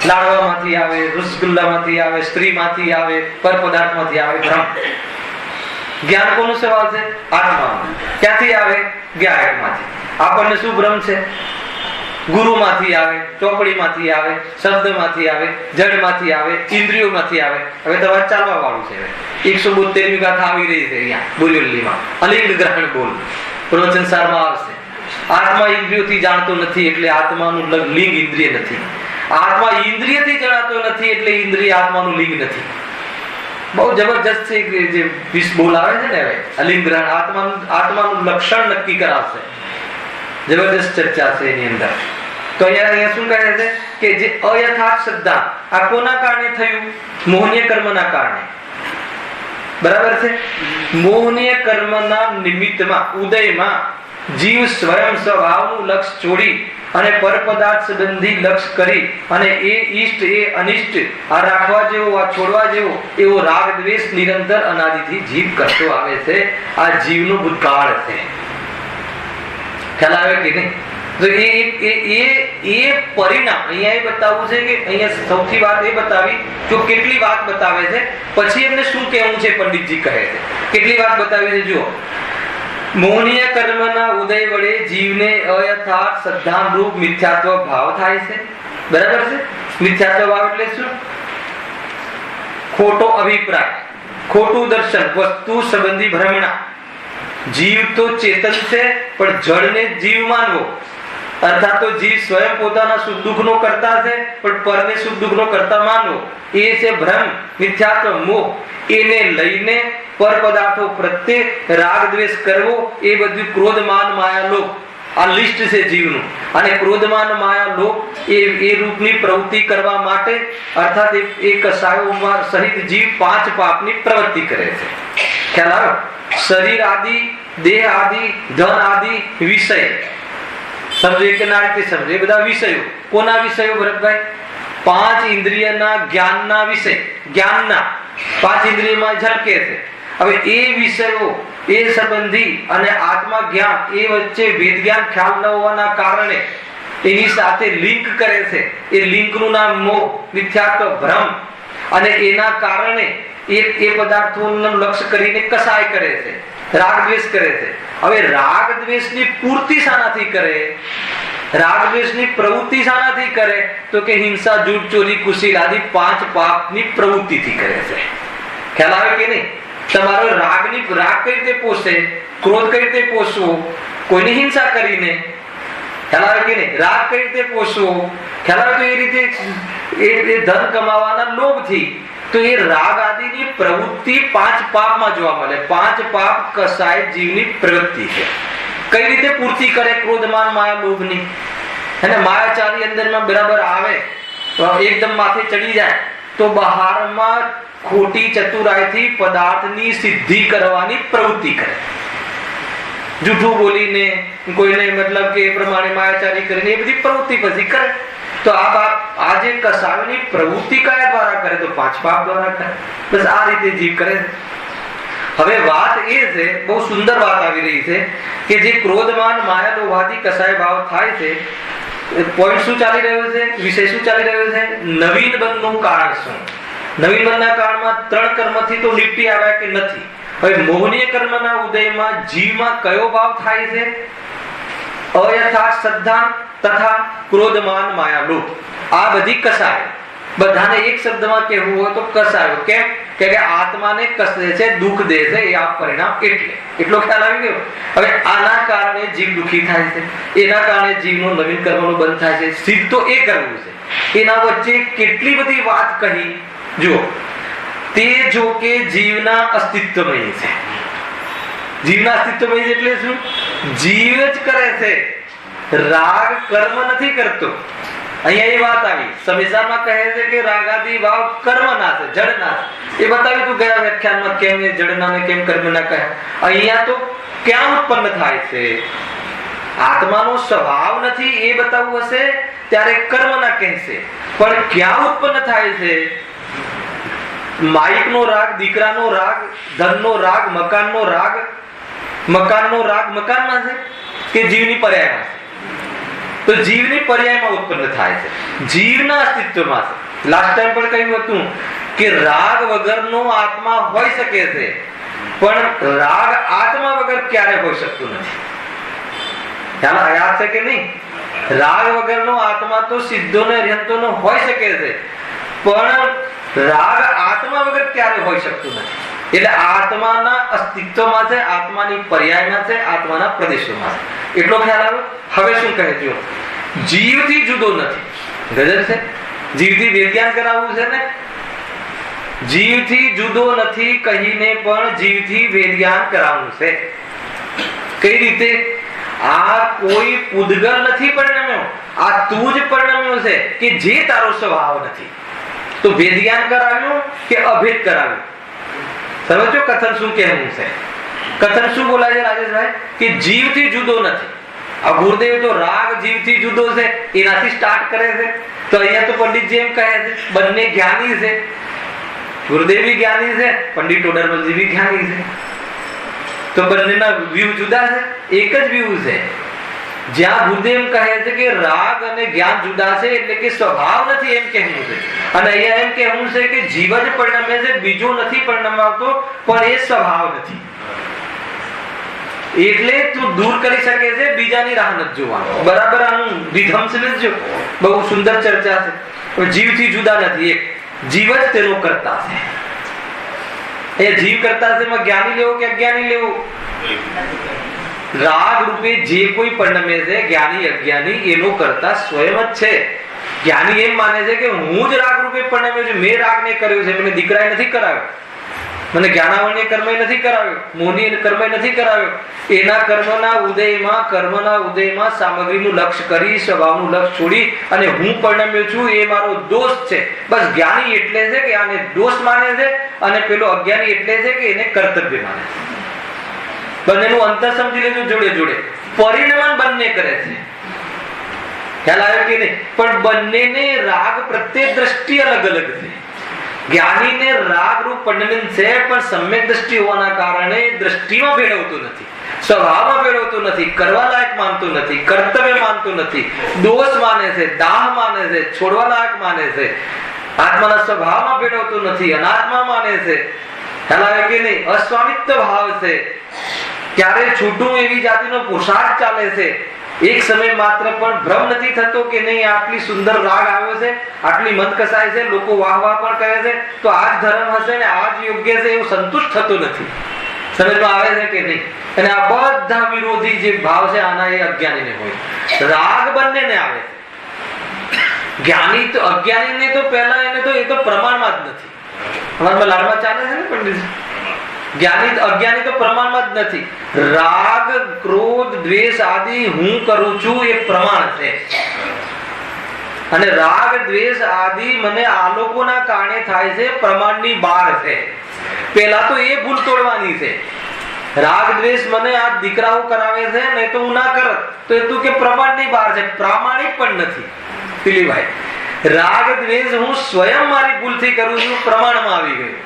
લાડવામાંથી આવે, રસગુલ્લામાંથી આવે, સ્ત્રીમાંથી આવે, પર પદાર્થમાંથી આવે ભ્રમ. જ્ઞાન કોનો સ્વભાવ છે? આત્માનો. ક્યાંથી આવે? જ્ઞાનમાંથી. આપણને શું ભ્રમ છે? ગુરુમાંથી આવે, ચોપડીમાંથી આવે, શબ્દમાંથી આવે, જડમાંથી આવે, ઇન્દ્રિયોમાંથી આવે. હવે તમારે ચાલવા વાળું છે. 172મી ગાથા આવી રહી છે અહીંયા બોરીવલીમાં. અલિંગ ગ્રહણ બોલ પ્રવચન સારમાં આવશે. આત્મા ઇન્દ્રિયોથી જાણતો નથી એટલે આત્માનું લિંગ ઇન્દ્રિય નથી. આત્મા ઇન્દ્રિયથી જણાતો નથી એટલે ઇન્દ્રિય આત્માનું લિંગ નથી. બહુ જબરજસ્ત છે જે વિશ બોલ આવે છે ને. હવે અલિંગ ગ્રહણ આત્માનું લક્ષણ નક્કી કરાવશે. જબરદસ્ત ચર્ચા છે એની અંદર. તો અહીંયા શું કહે છે કે જે અયથાર્થ શ્રદ્ધા આ કોના કારણે થયું? મોહનીય કર્મના કારણે. બરાબર છે? મોહનીય કર્મના નિમિત્તમાં ઉદયમાં જીવ સ્વયં સ્વભાવનું લક્ષ છોડી અને પરપદાર્થ સંબંધી લક્ષ કરી અને એ ઈષ્ટ એ અનિષ્ટ, આ રાખવા જેવો, આ છોડવા જેવો એવો રાગ દ્વેષ નિરંતર અનાદિથી જીવ કરતો આવે છે. આ જીવનો ભૂતકાળ છે. ખ્યાલ આવે કે નહીં? તો એ પરિણામ અહીંયા એ બતાવવું છે કે અહીંયા સૌથી વાત એ બતાવી જો કેટલી વાત બતાવે છે, પછી એમને શું કહેવું છે પંડિતજી કહે છે. કેટલી વાત બતાવી છે જુઓ. મોહનીય કર્મના ઉદય વડે જીવને અયથાર્થ સદ્ધાન રૂપ મિથ્યાત્વ ભાવ થાય છે. બરાબર છે? મિથ્યાત્વ ભાવ એટલે શું? ખોટો અભિપ્રાય, ખોટું દર્શન, વસ્તુ સંબંધી ભ્રમણા. જીવ તો ચેતન છે પણ જળને જીવ માનવો અર્થાત તો જીવ સ્વયં પોતાના સુખ દુઃખનો કરતા છે, પણ પરને સુખ દુઃખનો કરતા માનવો એ છે ભ્રમ, મિથ્યાત્વ, મોહ. એને લઈને પર પદાર્થો પ્રત્યે રાગ દ્વેષ કરવો એ બધું ક્રોધ માન માયા લોભ આ લિસ્ટ છે જીવનું. અને ક્રોધમાન માયા લોભ એ રૂપની પ્રવૃત્તિ કરવા માટે અર્થાત એ કસાયોમાં સહિત જીવ 5 પાપની પ્રવૃત્તિ કરે છે. ખ્યાલ આવ્યો? શરીર આદિ, દેહ આદિ, ધન આદિ વિષય સમજો કે ના રીતે સમજો. એ બધા વિષયો કોના વિષયો ભરતભાઈ? 5 ઇન્દ્રિયના જ્ઞાનના વિષય. જ્ઞાનના 5 ઇન્દ્રિયમાં ઝલકે છે. હવે એ વિષયો એ સંબંધી અને આત્મા જ્ઞાન એ વચ્ચે વેદ જ્ઞાન ખ્યાલ ન હોવાના કારણે એની સાથે લિંક કરે છે. એ લિંકનું નામ મોહ, મિથ્યાત્વ, ભ્રમ. અને એના કારણે એ પદાર્થોનું લક્ષ્ય કરીને કસાય કરે છે, રાગ દ્વેષ કરે છે. હવે રાગ દ્વેષની પૂર્તિ શાનાથી કરે? રાગ દ્વેષની પ્રવૃત્તિ શાનાથી કરે? તો કે હિંસા, જૂઠ, ચોરી, કુશીલ આદિ 5 પાપની પ્રવૃત્તિથી કરે છે. ખ્યાલ આવે કે નહીં? તમારો રાગ કઈ રીતે પોષે? ક્રોધ કઈ રીતે પોષવો? કોઈની હિંસા કરીને. ખ્યાલ આવે કે નહીં? રાગ કઈ રીતે પોષવો? ખ્યાલ આવે? તો એ રીતે એ ધન કમાવાના લોભથી. તો એ રાગ આદિની પ્રવૃત્તિ 5 પાપમાં જોવા મળે. 5 પાપ કસાય જીવની પ્રવૃત્તિ છે. કઈ રીતે પૂર્તિ કરે ક્રોધમાન માયા લોભની? અને માયાચારી અંદરમાં બરાબર આવે એકદમ માથે ચડી જાય તો બહારમાં ખોટી ચતુરાઈથી પદાર્થની સિદ્ધિ કરવાની પ્રવૃત્તિ કરે. જૂઠું બોલીને કોઈને મતલબ કે એ પ્રમાણે માયાચારી કરીને એ બધી પ્રવૃત્તિ પછી કરે. તો આ જે કસાયની પ્રવૃત્તિ કયા દ્વારા કરે? તો 5 પાપ દ્વારા કરે. બસ આ રીતે જીવ કરે. હવે વાત એ છે, બહુ સુંદર વાત આવી રહી છે કે જે ક્રોધમાન માયા લોભાદી કસાય ભાવ થાય છે, પોઈન્ટ શું ચાલી રહ્યો છે? વિષય શું ચાલી રહ્યો છે? નવીન બંધનું કારણ શું? નવીન બંધના કાળમાં 3 કર્મથી તો નિપટી આવ્યા કે નથી. હવે મોહનીય કર્મના ઉદયમાં જીવમાં કયો ભાવ થાય છે? અયથાર્થ શ્રદ્ધા તથા ક્રોધમાન માયા લોભ. આ બધી કસાય. બધાને એક શબ્દમાં કહેવું હોય તો કસાયો. કેમ? કે આત્માને કસે છે, દુઃખ દે છે. એ આ પરિણામ એટલો ખ્યાલ આવી ગયો. હવે આના કારણે જીવ દુઃખી થાય છે. એના કારણે જીવનો નવીન કર્મનો બંધ થાય છે. સિદ્ધ તો એ કરવું છે. એના વચ્ચે કેટલી બધી વાત કહી. જો તે જો કે જીવના અસ્તિત્વમય છે. જીવના અસ્તિત્વમય એટલે શું? જીવ જ કરે છે. રાગ કર્મ નથી કરતો. અહીંયા એ વાત આવી. સંવિધાનમાં કહે છે કે રાગાદી ભાવ કર્મના છે, જડના છે. એ બતાવ્યું તું ગયા વ્યાખ્યાનમાં કેમ એ જડના ને કેમ કર્મના કહ્યા. અહીંયા તો ક્યાં ઉત્પન્ન થાય છે? આત્માનો સ્વભાવ નથી એ બતાવવું હશે ત્યારે કર્મના કહેશે. પણ ક્યાં ઉત્પન્ન થાય છે? માઇકનો રાગ, દીકરાનો રાગ, ધનનો રાગ, મકાનનો રાગ મકાનમાં છે કે જીવની પર્યાયમાં છે? તો જીવની પર્યાયમાં ઉત્પન્ન થાય છે. જીવના અસ્તિત્વમાં છે. લાસ્ટ ટાઈમ પણ કહ્યું હતું કે રાગ વગરનો આત્મા હોઈ શકે છે, પણ રાગ આત્મા વગર ક્યારે હોઈ શકતું નથી. યાદ છે કે નહીં? રાગ વગરનો આત્મા તો સિદ્ધો ને અર્હંતોનો હોઈ શકે છે, પણ રાગ આત્મા વગર ક્યારે હોઈ શકતું નથી. એટલે આત્માના અસ્તિત્વમાં છે, આત્માની પર્યાયમાં છે, આત્માના પ્રદેશોમાં છે. એટલો ખ્યાલ આવ્યો? હવે શું કહે છે? જીવથી જુદો નથી. ગજબ છે. જીવથી વિજ્ઞાન કરાવવું છે ને? જીવથી જુદો નથી કહીને પણ જીવથી વિજ્ઞાન કરાવવું છે. કઈ રીતે? આ કોઈ પૂદગલ નથી પરિણમ્યો, આ તું જ પરિણમ્યો છે કે જે તારો સ્વભાવ નથી. તો વેદજ્ઞાન કરાવ્યું કે અભેદ કરાવ્યું? સમજો કથન શું કહેવું છે? કથન શું બોલાય છે રાજેશભાઈ? કે જીવથી જુદો નથી. આ ગુરુદેવ તો રાગ જીવથી જુદો છે એનાથી સ્ટાર્ટ કરે છે. તો અહીંયા તો પંડિતજી એમ કહે છે બંને જ્ઞાની છે. ગુરુદેવ બી જ્ઞાની છે, પંડિત ટોડરમલજી બી જ્ઞાની છે. તો બંનેના વ્યૂ જુદા છે? એક જ વ્યૂ છે. જ્યાં ગુરુદેવ કહે છે કે રાગ અને જ્ઞાન જુદા છે એટલે કે સ્વભાવ નથી એમ કહેવું છે, અને અહીંયા એમ કહેવું છે કે જીવ જ પરિણમે છે, બીજો નથી પરિણમાવતો, પણ એ સ્વભાવ નથી. એટલે તું દૂર કરી શકે છે, બીજાની રાહ નથી જોવાનું. બરાબર આનું વિધમ સમજજો. બહુ સુંદર ચર્ચા છે. જીવથી જુદા નથી, એક જીવ જ તેનો કરતા છે. એ જીવ કરતા છે એમાં જ્ઞાની લેવો કે અજ્ઞાની લેવો? રાગ રૂપે જે કોઈ પરિણમે છે જ્ઞાની અજ્ઞાની એનો કરતા સ્વયં જ છે. જ્ઞાની એમ માને છે કે હું જ રાગ રૂપે પરિણમ્યો છું, મેં રાગ ને કર્યો છે, મને દીકરાએ નથી કરાવ્યો, મને જ્ઞાનાવરણીય કર્મે નથી કરાવ્યો, મોહની કર્મે નથી કરાવ્યો. એના કર્મના ઉદયમાં સામગ્રીનું લક્ષ્ય કરી સ્વભાવનું લક્ષ્ય છોડી અને હું પરિણમ્યો છું એ મારો દોષ છે. બસ જ્ઞાની એટલે છે કે આને દોષ માને છે અને પેલો અજ્ઞાની એટલે છે કે એને કર્તવ્ય માને છે. બંનેનું અંતર સમજી લેજો. જોડે જોડે પરિણમન બંને કરે છે, ખ્યાલ આવ્યો કે નહીં? પણ બંનેને રાગ પ્રત્યે દ્રષ્ટિ અલગ અલગ છે. જ્ઞાનીને રાગ રૂપ પરિણમન છે પણ સમ્યક દ્રષ્ટિ હોવાના કારણે દ્રષ્ટિમાં ભેળવતું નથી, સ્વભાવમાં ભેળવતું નથી, કરવા લાયક માનતું નથી, કર્તવ્ય માનતું નથી, દોષ માને છે, દાહ માને છે, છોડવા લાયક માને છે, આત્માના સ્વભાવમાં ભેળવતું નથી, અનાત્મા માને છે. ખ્યાલ આવે કે નહીં? અસ્વામિત્વ ભાવ છે, ક્યારે છૂટું એવી જાતિનો પુરુષાર્થ ચાલે છે. એક સમય માત્ર પણ ભ્રમ નથી થતો કે નહીં આટલી સુંદર રાગ આવ્યો છે, આટલી મન કસાય છે, લોકો વાહ વાહ પણ કરે છે, તો આ જ ધર્મ હશે ને આ જ યોગ્ય છે એવું સંતુષ્ટ થતું નથી. સમજમાં આવે છે કે નહીં? અને આ બધા વિરોધી જે ભાવ છે આના એ અજ્ઞાનીને હોય. રાગ બંનેને આવે છે. જ્ઞાની તો અજ્ઞાનીને તો પહેલા એને તો એ તો પ્રમાણમાં જ નથી. અમારા લાડમાં ચાલે છે ને પંડિત? જ્ઞાની અજ્ઞાની તો પ્રમાણમાં જ નથી. રાગ ક્રોધ દ્વેષ આદિ હું કરું છું એ પ્રમાણ છે, અને રાગ દ્વેષ આદિ મને આલોકોના કારણે થાય છે, પ્રમાણની બહાર છે. પેલા તો એ ભૂલ તોડવાની છે. રાગ દ્વેષ મને આ દીકરાઓ કરાવે છે નહીં તો હું ના કરત, તો એ તું કે પ્રમાણની બહાર છે, પ્રામાણિક પણ નથી. દિલીપભાઈ, રાગ દ્વેષ હું સ્વયં મારી ભૂલથી કરું છું, પ્રમાણમાં આવી ગયું.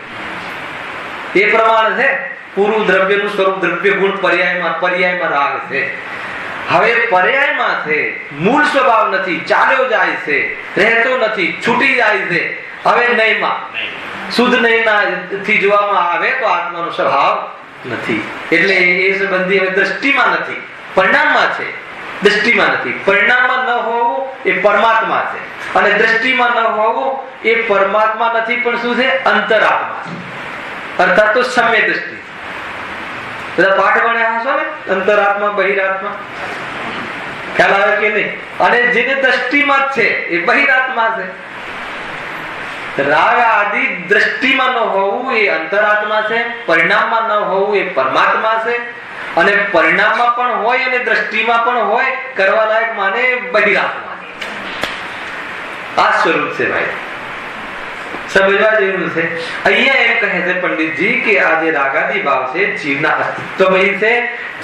એ પ્રમાણ છે. પૂરું દ્રવ્યનું સ્વરૂપ દ્રવ્ય ગુણ પર્યાયમાં રાગ છે. હવે પર્યાયમાં છે, મૂળ સ્વભાવ નથી, ચાલ્યો જાય છે, રહેતો નથી, છૂટી જાય છે. હવે નયમાં શુદ્ધ નયથી જોવામાં આવે તો આત્માનો સ્વભાવ નથી. એટલે એ સંબંધી હવે દ્રષ્ટિમાં નથી, પરિણામમાં છે. દ્રષ્ટિમાં નથી, પરિણામમાં ન હોવું એ પરમાત્મા છે, અને દ્રષ્ટિમાં ન હોવું એ પરમાત્મા નથી પણ શું છે? અંતરાત્મા છે. અર્થાત તો સમ્ય દ્રષ્ટિ. બધા પાઠ ભણ્યા હશો ને, અંતરાત્મા બહિરાત્મા. ખ્યાલ આવે કે નહીં? અને જેને દ્રષ્ટિમાં જ છે એ બહિરાત્મા છે. રાગ આદિ દ્રષ્ટિમાં ન હોવું એ અંતરાત્મા છે, પરિણામમાં ન હોવું એ પરમાત્મા છે, અને પરિણામમાં પણ હોય અને દ્રષ્ટિમાં પણ હોય, કરવા લાયક માને બહિરાત્મા. આ સ્વરૂપ છે ભાઈ, સમજવા જેવું છે. અહીંયા એમ કહે છે પંડિતજી કે આ જે રાગાદી ભાવ છે જીવના અસ્તિત્વમય છે,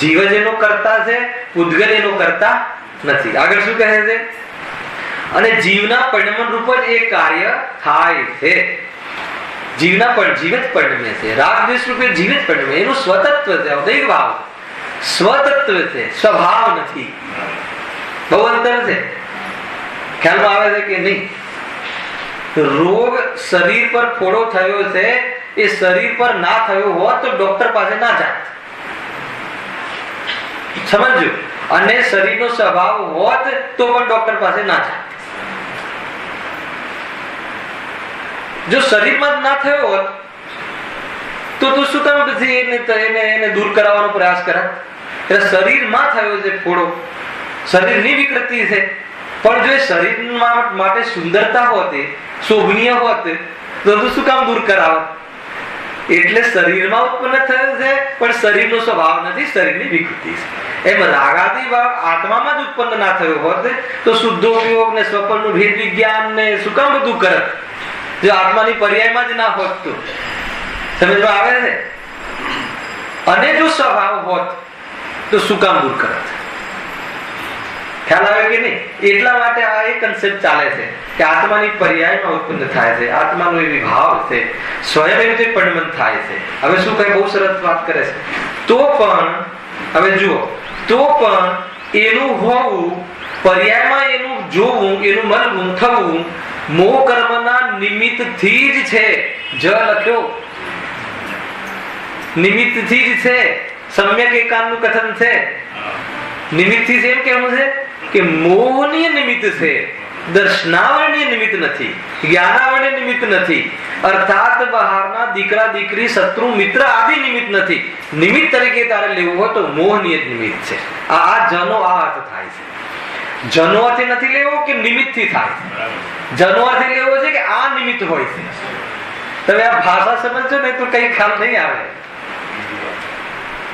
જીવ જ એનો કરતા છે, પૂતગલ એનો કરતા નથી. આગળ શું કહે છે? અને જીવના પરિણમન રૂપ જ એ કાર્ય થાય છે. જીવના પણ જીવ જ પરિણમે છે, રાગ દ્વેષ રૂપે જીવ જ પરિણમે. એનું સ્વતત્વ છે, અદૈવ ભાવ, સ્વતત્વ છે, સ્વભાવ નથી. બહુ અંતર છે. ખ્યાલમાં આવે છે કે નહીં? રોગ શરીર પર ફોડો થયો છે, એ શરીર પર ના થયો હોત તો ડોક્ટર પાસે ના જાત. સમજો? અને શરીરનો સ્વભાવ હોત તો પણ ડોક્ટર પાસે ના જાત. જો શરીરમાં જ ના થયો હોત તો તું શું કામ પછી એને દૂર કરાવવાનો પ્રયાસ કરે? એટલે શરીરમાં થયો છે ફોડો, શરીરની વિકૃતિ છે, પણ જો એ શરીર માટે સુંદરતા હોત, શોભનીય હોત, તો તું શું કામ દૂર કરાવત? એટલે શરીરમાં ઉત્પન્ન થયો છે પણ શરીરનો સ્વભાવ નથી, શરીરની વિકૃતિ છે. એમ રાગાદી ભાવ આત્મામાં જ ઉત્પન્ન ના થયો હોત તો શુદ્ધોપયોગ ને સ્વપનનું ભેદ વિજ્ઞાન ને શું કામ બધું કરત? જો આત્માની પર્યાયમાં જ ના હોત તો. સમજવા આવે છે? અને જો સ્વભાવ હોત તો શું કામ દૂર કરત? ખ્યાલ આવે કે નહીં? એટલા માટે આ એક કન્સેપ્ટ ચાલે છે કે આત્માની પર્યાયમાં ઉત્પન્ન થાય છે, આત્માનો એ વિભાવ છે, સ્વયં રીતે પરિણમન થાય છે. હવે શું કહે? બહુ સરસ વાત કરે છે. તો પણ હવે જુઓ, તો પણ એનું હોવું, પર્યાયમાં એનું જોવું, એનું મળવું, થવું મોહ કર્મના નિમિત્તથી જ છે. જ લખ્યો નિમિત્તથી જ છે. સમ્યક એકાંતનું કથન છે. નિમિત્તથી છે એમ કેવું છે કે મોહનીય નિમિત્ત છે, દર્શનાવરણીય નિમિત્ત નથી, જ્ઞાનાવરણીય નિમિત્ત નથી. અર્થાત બહારના દીકરા દીકરી શત્રુ મિત્ર આદિ નિમિત્ત નથી. નિમિત્ત તરીકે તારે લેવું હોય તો મોહનીય નિમિત્ત છે. આ જનો આ અર્થ થાય છે. જનોથી નથી લેવો કે નિમિત્તથી થાય છે. જનોથી લેવો છે કે આ નિમિત્ત હોય છે. તમે આ ભાષા સમજજો ને તો કઈ ખ્યાલ નહીં આવે.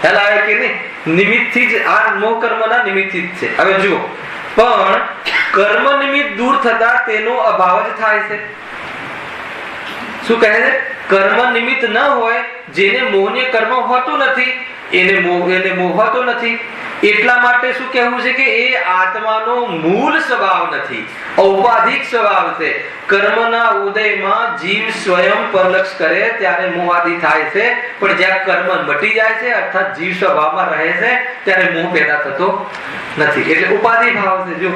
ખ્યાલ આવે કે નહીં? નિમિત્તથી જ આ મોહ કર્મના નિમિત્તથી જ છે. હવે જુઓ, પણ કર્મ નિમિત્ત દૂર થતા તેનો અભાવ જ થાય છે. શું કહે છે? કર્મ નિમિત્ત ન હોય, જેને મોહનીય કર્મ હોતું નથી, એને મોહ હોતો નથી. એટલા માટે શું કહેવું છે કે એ આત્માનો મૂળ સ્વભાવ નથી, ઔપાધિક સ્વભાવ છે. કર્મના ઉદયમાં જીવ સ્વયં પરલક્ષ કરે ત્યારે મોહ આદિ થાય છે, પણ જ્યાં કર્મ મટી જાય છે અર્થાત જીવ સ્વભાવમાં રહે છે ત્યારે મોહ પેદા થતો નથી. એટલે ઉપાધિ ભાવ છે. જો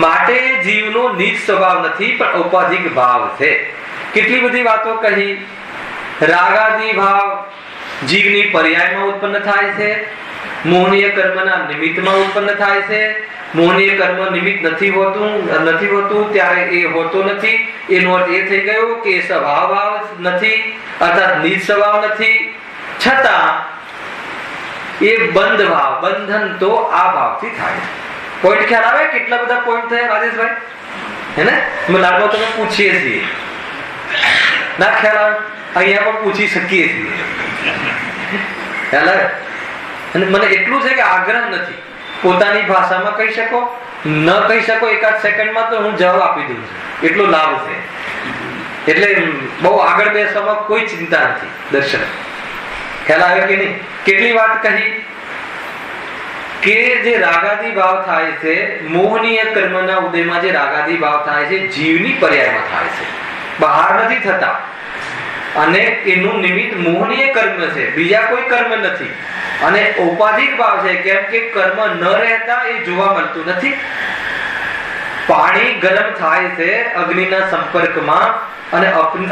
માટે જીવનો નિજ સ્વભાવ નથી, પણ ઔપાધિક ભાવ છે. કેટલી બધી વાતો કહી. રાગાદી ભાવ જીવની પર્યાયમાં ઉત્પન્ન થાય છે, મોહનીય કર્મના નિમિત્તમાં ઉત્પન્ન થાય છે. મોહનીય કર્મ નિમિત્ત નથી હોતું ત્યારે એ હોતો નથી. એનો અર્થ એ થઈ ગયો કે સ્વભાવ નથી, અર્થાત નિજ સ્વભાવ નથી. છતાં એ બંધ ભાવ, બંધન તો આ ભાવથી થાય. પોઈન્ટ ખ્યાલ આવે? કેટલા બધા પોઈન્ટ થયા રાજેશભાઈ? હે ને? લાડમાં તમે પૂછીએ છીએ ના ખ્યાલ આવે? અહીંયા પણ પૂછી શકીએ છીએ. ખ્યાલ આવે? અને મને એટલું છે કે આગ્રહ નથી. પોતાની ભાષામાં કહી શકો, ન કહી શકો એકાદ સેકન્ડમાં તો હું જવાબ આપી દઉં છું. એટલો લાભ છે. એટલે બહુ આગળ બેસવામાં કોઈ ચિંતા નથી. દર્શન ખ્યાલ આવે કે નહીં? કેટલી વાત કહી કે જે રાગાદી ભાવ થાય છે, મોહનીય કર્મના ઉદયમાં જે રાગાદી ભાવ થાય છે, જીવની પર્યાયમાં થાય છે, બહાર નથી થતા. અને એનું નિમિત્ત મોહનીય કર્મ છે, બીજા કોઈ કર્મ નથી. અને ઔપાધિક ભાવ છે, કેમ કે કર્મ ન રહેતા એ જોવા મળતું નથી. પાણી ગરમ થાય છે અગ્નિના સંપર્કમાં, અને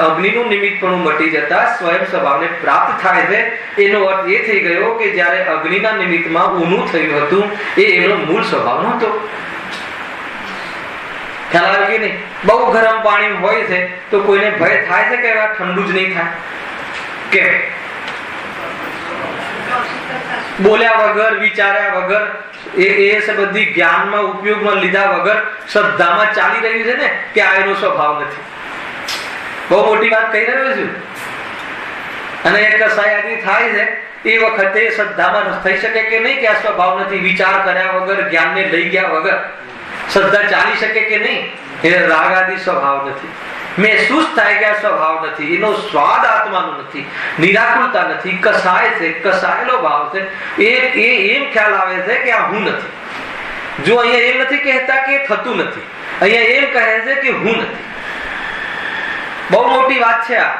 અગ્નિનું નિમિત્તપણું મટી જતા સ્વયં સ્વભાવને પ્રાપ્ત થાય છે. એનો અર્થ એ થઈ ગયો કે જ્યારે અગ્નિના નિમિત્તમાં ઊનું થયું હતું એ એનો મૂળ સ્વભાવ નહોતો. ખ્યાલ આવે કે નહીં? બહુ ગરમ પાણી હોય છે તો કોઈને ભય થાય છે કે ઠંડુ જ નહીં થાય? કેમ? બોલ્યા વગર, વિચાર્યા વગર, એ બધી જ્ઞાનમાં ઉપયોગમાં લીધા વગર શ્રદ્ધામાં ચાલી રહ્યું છે ને કે આ એનો સ્વભાવ નથી. બહુ મોટી વાત કહી રહ્યો છું. અને એક કસાયાદી થાય છે એ વખતે શ્રદ્ધામાં થઈ શકે કે નહીં કે આ સ્વભાવ નથી? વિચાર કર્યા વગર, જ્ઞાનને લઈ ગયા વગર શ્રદ્ધા ચાલી શકે કે નહીં? એ રાગ આદિ સ્વભાવ નથી. મહેસૂસ થાય કે આ સ્વભાવ નથી, એનો સ્વાદ આત્માનો નથી, નિરાકુરતા નથી, કસાય છે, કસાયેલો ભાવ છે. એમ ખ્યાલ આવે છે કે આ હું નથી. જો અહીંયા એમ નથી કહેતા કે થતું નથી, અહીંયા એમ કહે છે કે હું નથી. બહુ મોટી વાત છે આ.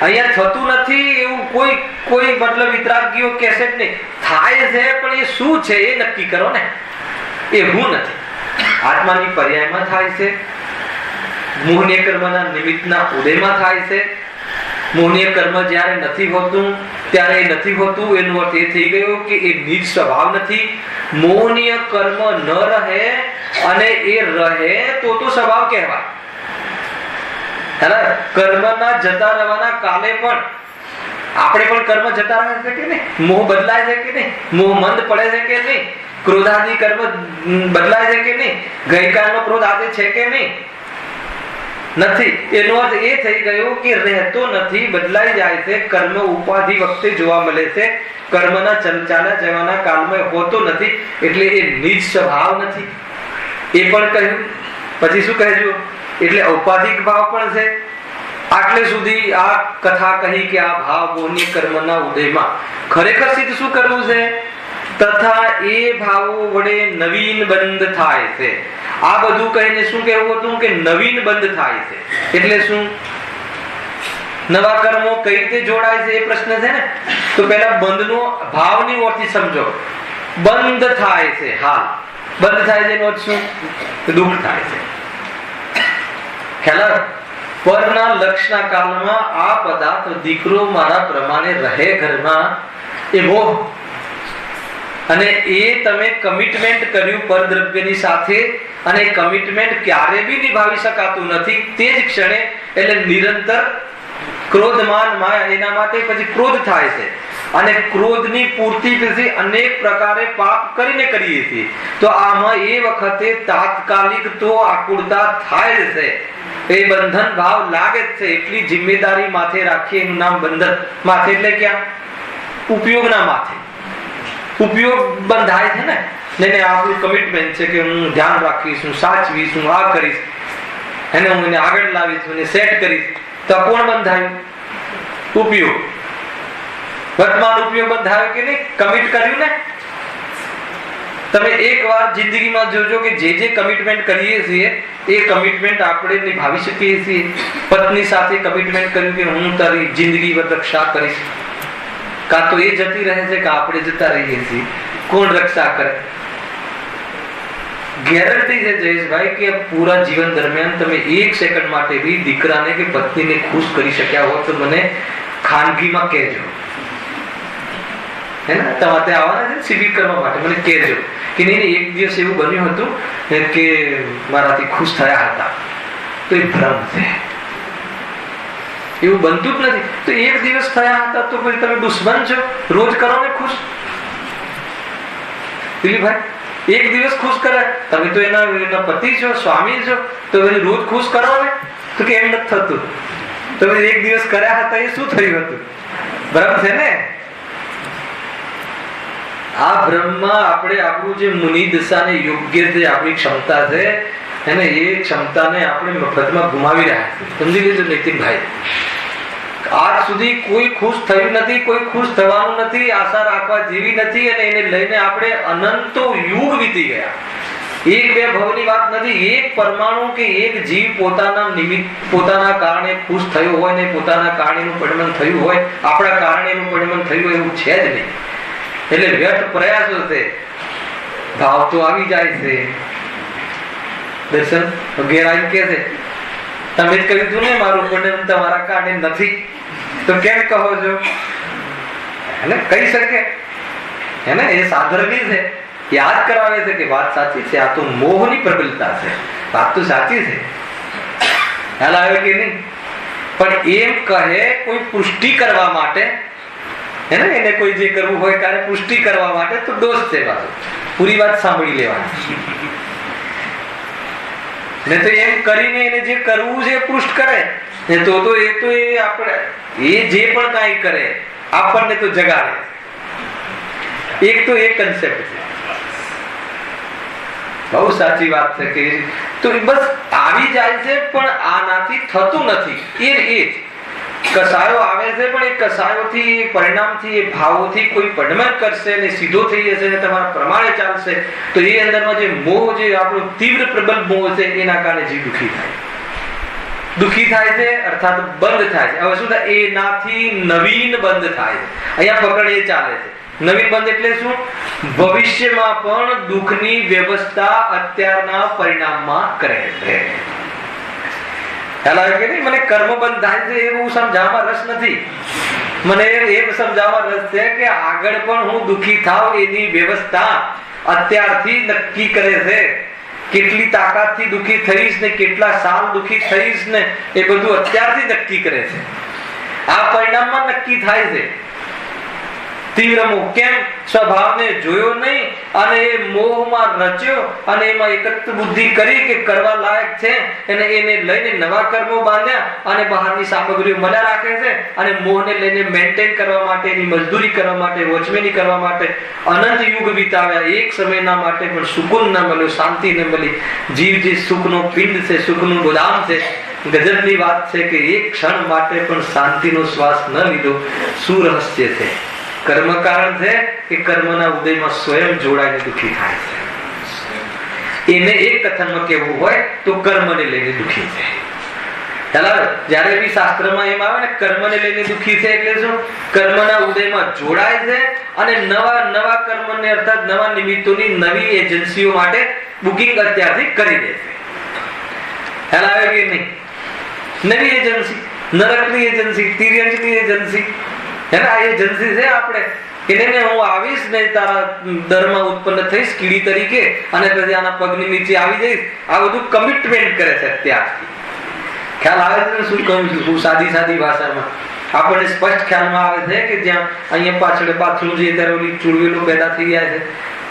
અહીંયા થતું નથી એવું કોઈ મતલબ વિતરાગીઓ કહેશે જ નહીં. થાય છે પણ એ શું છે એ નક્કી કરો ને. એ હું નથી. આત્માની પર્યાયમાં થાય છે, મોહનીય કર્મના નિમિત્તના ઉદયમાં થાય છે. મોહનીય કર્મ જ્યારે નથી હોતું ત્યારે એ નથી હોતું, એનો અર્થ એ થઈ ગયો કે એ નિજ સ્વભાવ નથી. મોહનીય કર્મ ન રહે અને એ રહે તો સ્વભાવ કહેવાય. કર્મના જતા રહેવાના કાલે પણ આપણે પણ કર્મ જતા રહે છે કે નહીં? મોહ બદલાય છે કે નહીં? મોહ મંદ પડે છે કે નહીં? ક્રોધાદી કર્મ બદલાય છે કે નહીં? ગઈકાલનો ક્રોધ આજે છે કે નહીં? નથી. એનો અર્થ એ થઈ ગયો કે રહેતો નથી, બદલાઈ જાય છે. કર્મ ઉપાધિ વખતે જોવા મળે છે, કર્મના ચાલ્યા જવાના કાળમાં હોતો નથી. એટલે એ નિજ સ્વભાવ નથી. એ પણ કહ્યું. પછી શું કહેજો? એટલે ઔપાધિક ભાવ પણ છે. આટલે સુધી આ કથા કહી કે આ ભાવ મોહનીય કર્મના ઉદયમાં ખરેખર સિદ્ધ શું કરવું છે? તથા એ ભાવો વડે નવીન બંધ થાય છે. આ બધું કહીને શું કહેવું હતું કે નવીન બંધ થાય છે. એટલે શું? નવા કર્મો કઈ રીતે જોડાય છે એ પ્રશ્ન છે ને. તો પહેલા બંધનો ભાવની ઓરથી સમજો. બંધ થાય છે, હાલ બંધ થાય છે એનો અર્થ શું? દુઃખ થાય છે. ખ્યાલ? પરના લક્ષના કાળમાં આ પદાર્થ દીકરો મારા પ્રમાણે રહે ઘરમાં, એ મોહ. અને એ તમે કમિટમેન્ટ કર્યું પરદ્રવ્યની સાથે, અને કમિટમેન્ટ ક્યારે બી નિભાવી શકાતું નથી. તે જ ક્ષણે એટલે નિરંતર ક્રોધ માન માયા, એના માટે પછી ક્રોધ થાય છે, અને ક્રોધની પૂર્તિ પછી અનેક પ્રકારે પાપ કરીને કરીએ છીએ. તો આમાં એ વખતે તાત્કાલિક તો આકુળતા થાય જ છે, એ બંધન ભાવ લાગે જ છે. એટલી જિમ્મેદારી માથે રાખીએ, એનું નામ બંધન. માથે એટલે ક્યાં? ઉપયોગના માથે. ઉપયોગ બંધાય છે ને, નહીં આપણું કમિટમેન્ટ છે કે હું ધ્યાન રાખીશ, હું સાચવીશ, હું આ કરીશ, એને હું એને આગળ લાવીશ, એને સેટ કરીશ. તો કોણ બંધાયું? ઉપયોગ. વર્તમાન ઉપયોગ બંધાયો કે નહીં? કમિટ કર્યું ને. તમે એકવાર જિંદગીમાં જોજો કે જે કમિટમેન્ટ કરીએ છીએ એ કમિટમેન્ટ આપણે નિભાવી શકીએ છીએ. પત્ની સાથે કમિટમેન્ટ કર્યું કે હું તારી જિંદગી ભર રક્ષા કરીશ, કાં તો એ જતી રહે છે કે આપણે જતા રહીએ છીએ. કોણ રક્ષા કરે? ગેરંટી છે જયેશભાઈ કે પૂરા જીવન દરમિયાન તમે એક સેકન્ડ માટે બી દીકરાને કે પત્નીને ખુશ કરી શક્યા હો તો મને ખાનગીમાં કહેજો. હે ને, તમારે આવવાના છે શિબિર કરવા માટે, મને કહેજો કે નહીં એક દિવસ એવું બન્યું હતું કે મારાથી ખુશ થયા હતા. તો એ ભ્રમ છે, એવું બનતું જ નથી. તો એક દિવસ થયા હતા તો પછી તમે દુશ્મન છો? રોજ કરો ને ખુશ. દિલીપભાઈ, એક દિવસ ખુશ કરે, તમે તો એના પતિ છો, સ્વામી છો, તો પછી રોજ ખુશ કરો ને. તો કે એમ નથી થતું. તો એક દિવસ કર્યા હતા એ શું થયું હતું? ભ્રમ છે ને. આ ભ્રમમાં આપણે આપણું જે મુનિ દશાને યોગ્ય જે આપણી ક્ષમતા છે એને એ ક્ષમતાને આપણે મફતમાં ગુમાવી રહ્યા છીએ. સમજી લીધું નીતિનભાઈ? આજ સુધી કોઈ ખુશ થયું નથી, કોઈ ખુશ થવાનું નથી, આશા રાખવા જેવી નથી, અને એને લઈને આપણે અનંતો યુગ વીતી ગયા. એક બે ભવની વાત નથી. એક પરમાણુ કે એક જીવ પોતાના નિમિત્ત, પોતાના કારણે ખુશ થયો હોય ને પોતાના કારણે એનું પરિણમન થયું હોય, આપણા કારણે એનું પરિણમન થયું હોય એવું છે જ નહીં. એટલે વ્યર્થ પ્રયાસો છે. ભાવ તો આવી જાય છે. દર્શન ઘેર આવી કે છે તમે જ કહ્યું તું ને મારું પરિણામ તમારા કારણે નથી, તો કેમ કહો છો? એને કહી શકે એને, એ સાધર્મી છે, યાદ કરાવે છે કે વાત સાચી છે. આ તો મોહની પ્રબલતા છે, વાત તો સાચી છે. ખ્યાલ આવે કે નહીં? પણ એમ કહે કોઈ પુષ્ટિ કરવા માટે, એને કોઈ જે કરવું હોય ત્યારે પુષ્ટિ કરવા માટે, તો દોષ છે. પૂરી વાત સાંભળી લેવાની. ને તો એમ કરીને એને જે કરવું છે પુષ્ટ કરે ને તો એ તો એ આપણે એ જે પણ કાંઈ કરે આપણને તો જગાડે. એક તો એ કન્સેપ્ટ છે. બહુ સાચી વાત છે કે તો બસ આવી જાય છે, પણ આનાથી થતું નથી. એ જ કસાયો આવે છે, પણ એ કસાયોથી, પરિણામથી, એ ભાવોથી કોઈ પડમર કરશે ને સીધો થઈ જશે ને તમારા પ્રમાણે ચાલશે, તો એ અંદરમાં જે મોહ, જે આપણો તીવ્ર પ્રબલ મોહ છે, એના કારણે જીવ દુઃખી થાય છે, અર્થાત બંધ થાય છે. હવે શું થાય? એનાથી નવીન બંધ થાય છે. અહીંયા પકડ એ ચાલે છે. નવીન બંધ એટલે શું? ભવિષ્યમાં પણ દુઃખની વ્યવસ્થા અત્યારના પરિણામમાં કરે છે. મને કર્મ બંધ થાય છે એવું સમજાવવામાં રસ નથી. મને એમ સમજાવવામાં રસ છે કે આગળ પણ હું દુઃખી થાવ એની વ્યવસ્થા અત્યારથી નક્કી કરે છે. કેટલી તાકાતથી દુઃખી થઈશ ને કેટલા સાલ દુઃખી થઈશ ને એ બધું અત્યારથી નક્કી કરે છે. આ પરિણામમાં નક્કી થાય છે. તીવ્ર મોહ કેમ? સ્વભાવને જોયો નહીં અને એ મોહમાં રચ્યો અને એમાં એકત્ર બુદ્ધિ કરી કે કરવા લાયક છે, અને એને લઈને નવા કર્મો બાંધ્યા અને બહારની સામગ્રીઓ મળ્યા રાખે છે, અને મોહને લઈને મેન્ટેન કરવા માટે, એની મજદૂરી કરવા માટે, વચમેની કરવા માટે અનંત યુગ વિતાવ્યા. એક સમયના માટે પણ સુકૂન ન મળ્યો, શાંતિ ન મળી. જીવ જે સુખનો પિંડ છે, સુખનું ગોદામ છે. ગજબની વાત છે કે એક ક્ષણ માટે પણ શાંતિનો શ્વાસ ન લીધો. શું રહસ્ય છે? કર્મ કારણ છે કે કર્મના ઉદયમાં સ્વયં જોડાઈને દુઃખી થાય છે. એને એક કથનમાં કેવું હોય તો કર્મને લઈને દુઃખી છે. જયારે બી શાસ્ત્રમાં એમ આવે ને કર્મને લઈને દુઃખી છે એટલે શું? કર્મના ઉદયમાં જોડાય છે અને નવા કર્મને અર્થાત નવા નિમિત્તોની નવી એજન્સીઓ માટે બુકિંગ અત્યારથી કરી દે છે. ખ્યાલ આવે કે નહીં? નવી એજન્સી, નરકની એજન્સી, તિર્યંકની એજન્સી, આ એજન્સી છે આપણે કે નહીં હું આવીશ ને તારા દરમાં ઉત્પન્ન થઈશ કીડી તરીકે અને પછી આના પગની નીચે આવી જઈશ, આ બધું કમિટમેન્ટ કરે છે અત્યારથી. ખ્યાલ આવે છે ને શું કહું છું? હું સાદી ભાષામાં આપણને સ્પષ્ટ ખ્યાલમાં આવે છે કે જ્યાં અહીંયા પાછળ બાથરૂમ જઈએ ત્યારે ઓલી ચૂડવેલો પેદા થઈ જાય છે,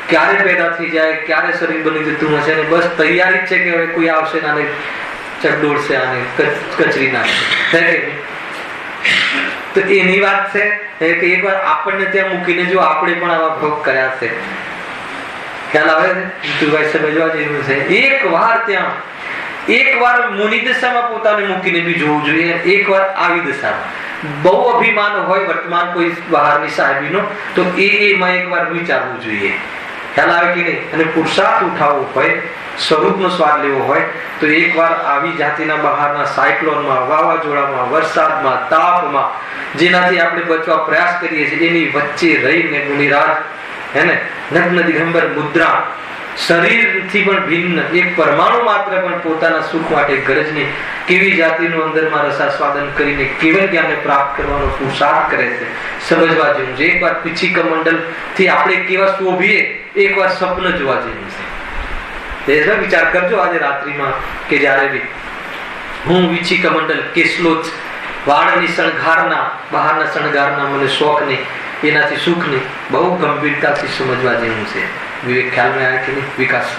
ક્યારે પેદા થઈ જાય, ક્યારે શરીર બની જતું હશે, અને બસ તૈયારી જ છે કે હવે કોઈ આવશે ને આને ચકડોળશે, આને કચરી નાખશે. તો એની વાત છે કે એકવાર આપણને ત્યાં મૂકીને જો આપણે પણ આવા ભોગ કર્યા છે. ખ્યાલ આવે છે? ભાઈ સમજવા જેવું છે. એકવાર મુનિ દશામાં પોતાને મૂકીને બી જોવું જોઈએ, એકવાર આવી દશામાં. બહુ અભિમાન હોય વર્તમાન કોઈ બહારની સાહેબીનો તો એમાં એકવાર વિચારવું જોઈએ. ખ્યાલ આવે કે નહીં? અને પુરુષાર્થ ઉઠાવવો હોય, સ્વરૂપનો સ્વાદ લેવો હોય તો એકવાર આવી જાતિના બહારના સાયક્લોનમાં, વાવાઝોડામાં, વરસાદમાં, તાપમાં જેનાથી આપણે બચવા પ્રયાસ કરીએ છીએ એની વચ્ચે રહીને મુનિરાજ હેને નગ્ન દિગંબર મુદ્રા, શરીરથી પણ ભિન્ન એક પરમાણુ માત્ર પણ પોતાના સુખ માટે ગરજની કેવી જાતિનું અંદરમાં રસાસ્વાદન કરીને કેવલ જ્ઞાનને પ્રાપ્ત કરવાનો પુરુષાર્થ કરે છે. સમજવા જેવું છે. એકવાર પીછી કમંડલ થી આપણે કેવા શોભીએ, એકવાર સ્વપ્ન જોવા જેવું છે. વિચાર કરજો આજે રાત્રિમાં કે જ્યારે બી હું વીછી કમંડલ કેસલો જ વાળની શણગારના, બહારના શણગારના મને શોખ નહીં, એનાથી સુખ નહીં, બહુ ગંભીરતાથી સમજવા જેવું છે. વિવેક ખ્યાલમાં આવે કે નહીં? વિકાસ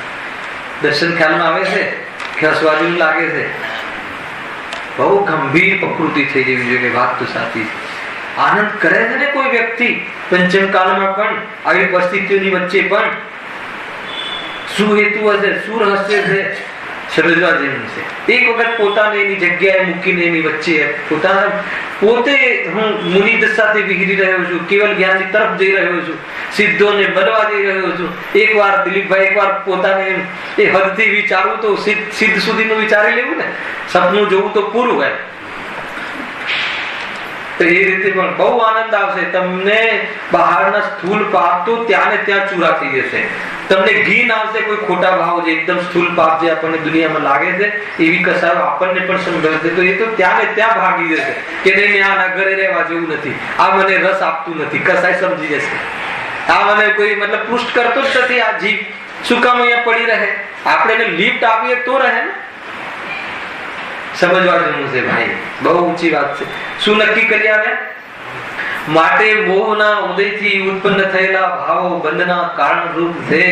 દર્શન ખ્યાલમાં આવે છે? ખેસવા જેવું લાગે છે? બહુ ગંભીર પ્રકૃતિ થઈ જવી જોઈએ. વાત તો સાચી છે. આનંદ કરે છે ને કોઈ વ્યક્તિ પંચમ કાળમાં પણ, આવી પરિસ્થિતિઓની વચ્ચે પણ. શું હેતુ હશે, શું રહસ્ય છે? સમજવા જેવું છે. એક વખત પોતાને એની જગ્યાએ મૂકીને એની વચ્ચે પોતાના પોતે હું મુનિ દશાથી વિહરી રહ્યો છું, કેવલ જ્ઞાનની તરફ જઈ રહ્યો છું, સિદ્ધોને મળવા જઈ રહ્યો છું. એકવાર દિલીપભાઈ એકવાર પોતાને એ હદથી વિચારવું તો સિદ્ધ સુધીનું વિચારી લેવું ને, સપનું જોવું તો પૂરું હોય. તો એ રીતે પણ બહુ આનંદ આવશે તમને. બહારના સ્થૂલ પાપ તો ત્યાં ને ત્યાં ચૂરા થઈ જશે. તમને ઘીન આવશે કોઈ ખોટા ભાવ જે એકદમ સ્થૂલ પાપ જે આપણને દુનિયામાં લાગે છે એવી કસારો આપણને પણ સંભળાશે તો એ તો ત્યાં ને ત્યાં ભાગી જશે કે નહીં આના ઘરે રહેવા જેવું નથી, આ મને રસ આપતું નથી, કસાય સમજી જશે. આ મને કોઈ મતલબ પૃષ્ઠ કરતો જ નથી, આ જીભ શું કામ અહીંયા પડી રહે? આપણે એને લિફ્ટ આપીએ તો રહે ને. સમજવા જેવું છે ભાઈ, બહુ ઊંચી વાત છે. શું નક્કી કરી આવ્યા? માટે મોહના ઉદયથી ઉત્પન્ન થયેલા ભાવો બંધના કારણરૂપ છે.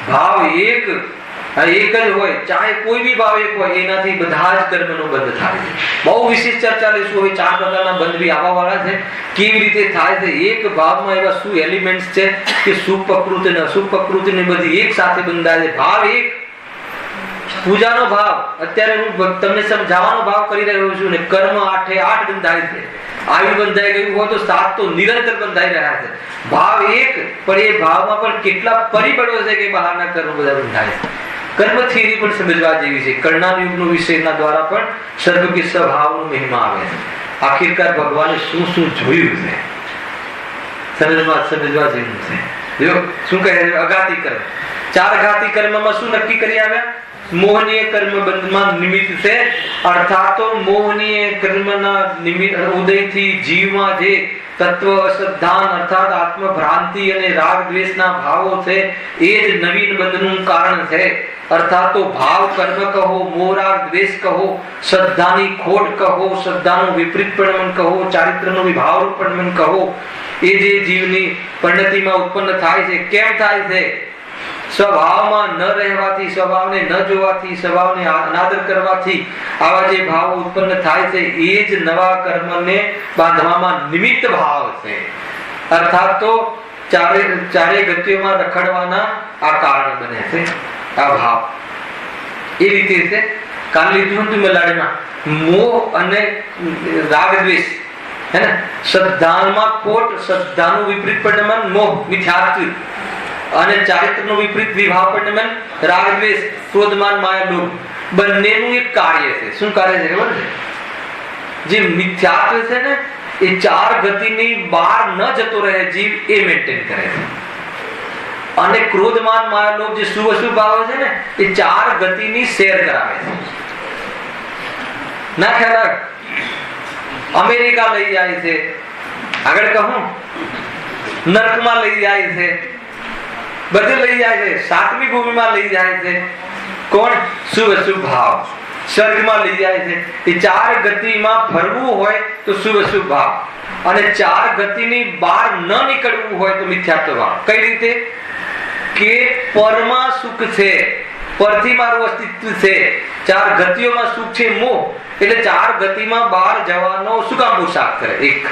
ભાવ એક જ હોય, ચાહે કોઈ બી ભાવ એક હોય, એનાથી બધા જ કર્મનો બંધ થાય છે. બહુ વિશેષ ચર્ચા લઈશું. હવે 4 પ્રકારના બંધ બી આવવા વાળા છે. કેવી રીતે થાય છે? એક ભાવમાં એવા શું એલિમેન્ટ્સ છે કે સુખ પ્રકૃતિ ને અસુખ પ્રકૃતિ ને બધી એક સાથે બંધાય છે. ભાવ એક, પૂજાનો ભાવ અત્યારે હું તમને સમજાવવાનો ભાવ કરી રહ્યો છું ને. કર્મ 8 બંધાય છે. આયુ બંધાઈ ગયું હોય તો 7 તો નિરંતર બંધાઈ રહ્યા છે. ભાવ એક, પણ એ ભાવમાં પણ કેટલા પરિબળો છે કે બહારના કર્મ બધા બંધાય છે. કર્મ થિયરી પણ સમજવા જેવી છે. કર્ણાન યુગનો વિષયના દ્વારા પણ સર્વ કે સ્વભાવનો મહિમા આવે છે. આખિરકાર ભગવાને શું જોયું છે સમજવા જેવું છે. જો શું કહે છે? અઘાતી કર્મ. 4 ઘાતી કર્મમાં શું નક્કી કરી આવ્યા? મોહનીય કર્મ બંધમાં નિમિત્ત છે. અર્થાત તો મોહનીય કર્મના નિમિત્ત ઉદયથી જીવમાં જે તત્વ અશ્રદ્ધાન અર્થાત આત્મભ્રાંતિ અને રાગ દ્વેષના ભાવો છે એ જ નવીન બંધનું કારણ છે. અર્થાત તો ભાવ કર્મ કહો, મોહ રાગ દ્વેષ કહો, શ્રદ્ધાની ખોટ કહો, શ્રદ્ધાનું વિપરીત પરિણમન કહો, ચારિત્રનું વિભાવરૂપ પરિણમન કહો, એ જે જીવની પરિણતિમાં ઉત્પન્ન થાય છે. કેમ થાય છે? સ્વભાવમાં ન રહેવાથી, સ્વભાવને ન જોવાથી, સ્વભાવને અનાદર કરવાથી આવા જે ભાવો ઉત્પન્ન થાય છે એ જ નવા કર્મને બાંધવામાં નિમિત્ત ભાવ છે. અર્થાત તો ચારે ગતિઓમાં રખડવાના આ કારણ બને છે આ ભાવ. એ રીતે છે. કાલ લીધું હતું મેલાડીમાં મોહ અને રાગ દ્વેષ હે ને. શ્રદ્ધામાં ખોટ, શ્રદ્ધાનું વિપરીત પરિણમન મોહ મિથ્યાત્વ અને ચારિત્રનો વિપરીત વિભાવ પરિણમન રાગ દ્વેષ, ક્રોધમાન માયા લોભ. બંનેનું એક કાર્ય છે. શું કાર્ય છે ખબર છે? જે મિથ્યાત્વ છે ને એ 4 ગતિની બહાર ન જતો રહે જીવ, એ મેન્ટેન કરે છે. અને ક્રોધમાન માયા લોભ જે શુભ અશુભ ભાવ છે ને એ 4 ગતિની શેર કરાવે છે. ના ખ્યાલ? અમેરિકા લઈ જાય છે. આગળ કહું નરકમાં લઈ જાય છે, બધે લઈ જાય છે, સાતમી ભૂમિમાં લઈ જાય છે. કોણ? શુભ અશુભ ભાવ. સ્વર્ગમાં લઈ જાય છે. એ ચાર ગતિમાં ફરવું હોય તો શુભ અશુભ ભાવ, અને ચાર ગતિની બહાર ન નીકળવું હોય તો મિથ્યાત્વ ભાવ. કઈ રીતે? કે પરમાં સુખ છે, પરથી મારું અસ્તિત્વ છે, ચાર ગતિઓમાં સુખ છે મોહ, એટલે ચાર ગતિમાં બહાર જવાનો શું કામ પોશાક કરે? એક.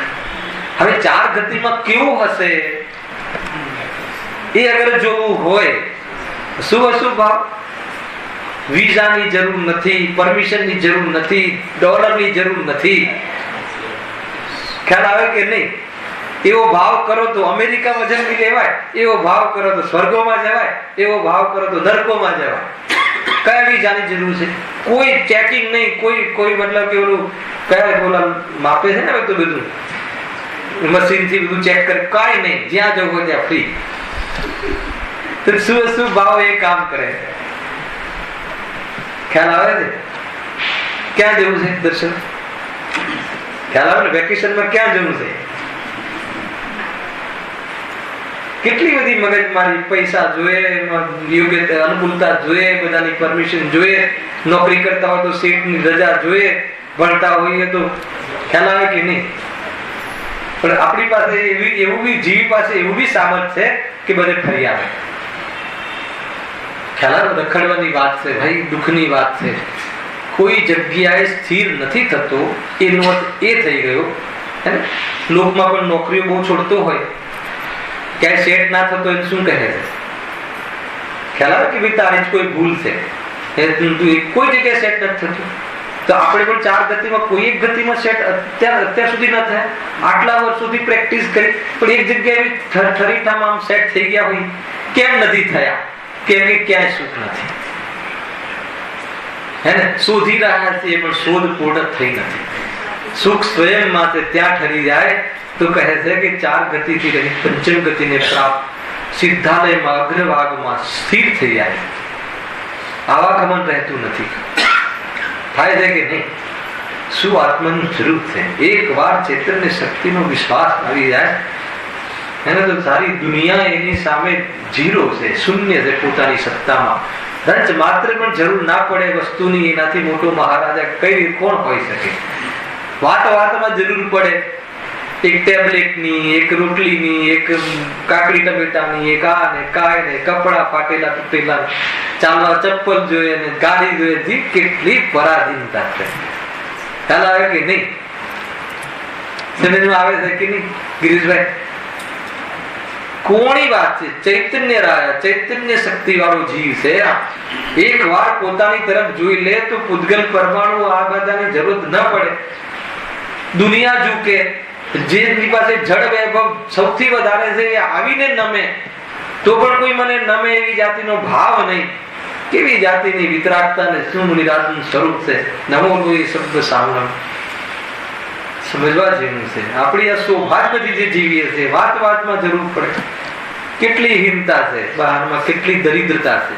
હવે ચાર ગતિમાં કેવું હશે એ અગર જોવું હોય, શુભ અશુભ ભાવ. વિઝાની જરૂર નથી, પરમિશનની જરૂર નથી, ડોલરની જરૂર નથી. ખ્યાલ આવે કે નહીં? એવો ભાવ કરો તો અમેરિકામાં જન્મી લેવાય, એવો ભાવ કરો તો સ્વર્ગોમાં જવાય, એવો ભાવ કરો તો નરકોમાં જવાય. કયા વિઝાની જરૂર છે? કોઈ ચેકિંગ નહીં, કોઈ મતલબ કે ઓલું કયા બોલા માપે છે ને તો બધું મશીનથી બધું ચેક કરે, કાંઈ નહીં, જ્યાં જવું હોય ત્યાં ફ્રી. તો શું ભાવ એ કામ કરે? ખ્યાલ આવે છે? ક્યાં જવું છે દર્શન? ખ્યાલ આવે ને? વેકેશનમાં ક્યાં જવું છે? કેટલી બધી મગજમારી, પૈસા જોઈએ, યોગ્ય અનુકૂળતા જોઈએ, બધાની પરમિશન જોઈએ, નોકરી કરતા હોય તો સીટની રજા જોઈએ, ભણતા હોઈએ તો. ખ્યાલ આવે કે નહીં? પણ આપણી પાસે એવું બી જીવી પાસે એવું બી સામર્થ્ય છે કે બધે ફરી આવે. ખ્યાલ આવે? રખડવાની વાત છે ભાઈ, દુઃખની વાત છે. કોઈ જગ્યાએ સ્થિર નથી થતો એનો અર્થ એ થઈ ગયો હે. લોકમાં પણ નોકરીઓ બહુ છોડતો હોય, ક્યાંય સેટ ના થતો એ શું કહે છે? ખ્યાલ આવે કે ભાઈ તારી જ કોઈ ભૂલ છે, કોઈ જગ્યાએ સેટ નથી થતું. તો આપણે પણ ચાર ગતિમાં કોઈ એક ગતિમાં સેટ અત્યાર સુધી ન થાય. આટલા વર્ષોથી પ્રેક્ટિસ કરી પણ એક જગ્યાએ ઠરીઠામાં આમ સેટ થઈ ગયા હોય, કેમ નથી થયા? કેમ કે ક્યાંય સુખ નથી. હે ને? શોધી રહ્યા છે પણ શોધ પૂર્ણ થઈ નથી. સુખ સ્વયં માટે ત્યાં ઠરી જાય તો કહે છે કે ચાર ગતિથી રહી પંચમ ગતિને પ્રાપ્ત સિદ્ધાલયમાં અગ્રભાગમાં સ્થિર થઈ જાય. આવાગમન રહેતું નથી. થાય છે કે નહીં? શું આત્માનું સ્વરૂપ છે? એક વાર ચેતનની શક્તિનો વિશ્વાસ આવી જાય એને તો સારી દુનિયા એની સામે ઝીરો છે, શૂન્ય છે પોતાની સત્તામાં. રંચ માત્ર પણ જરૂર ના પડે વસ્તુની. એનાથી મોટો મહારાજા કઈ કોણ હોઈ શકે? વાતમાં જરૂર પડે એક ટેબ્લેટની, એક રોટલીની, એક કાકડી ટમેટાની, એક આ ને કાય ને કપડા ફાટેલા તૂટેલા, ચાલવા ચપ્પલ જોઈએ ને ગાડી જોઈએ. કેટલી પરાધીનતા છે. ખ્યાલ આવે કે નહીં? સમજમાં આવે છે કે નહીં ગિરીશભાઈ? કોની વાત છે? ચૈતન્ય રાયા, ચૈતન્ય શક્તિ વાળો જીવ છે. એક વાર પોતાની તરફ જોઈ લે તો પૂતગલ પરમાણુ આ બધાની જરૂર ન પડે. દુનિયા ઝૂકે, જેની પાસે જળ વૈભવ સૌથી વધારે છે એ આવીને નમે તો પણ કોઈ મને નમે એવી જાતિનો ભાવ નહીં. કેવી જાતિની વિતરાગતા ને શું નિરાતનું સ્વરૂપ છે. નમો એ શબ્દ સાંભળો, સમજવા જેવું છે. આપણી આ સૌભાગ્યથી જે જીવીએ છીએ, વાતમાં જરૂર પડે. કેટલી હીનતા છે બહારમાં, કેટલી દરિદ્રતા છે.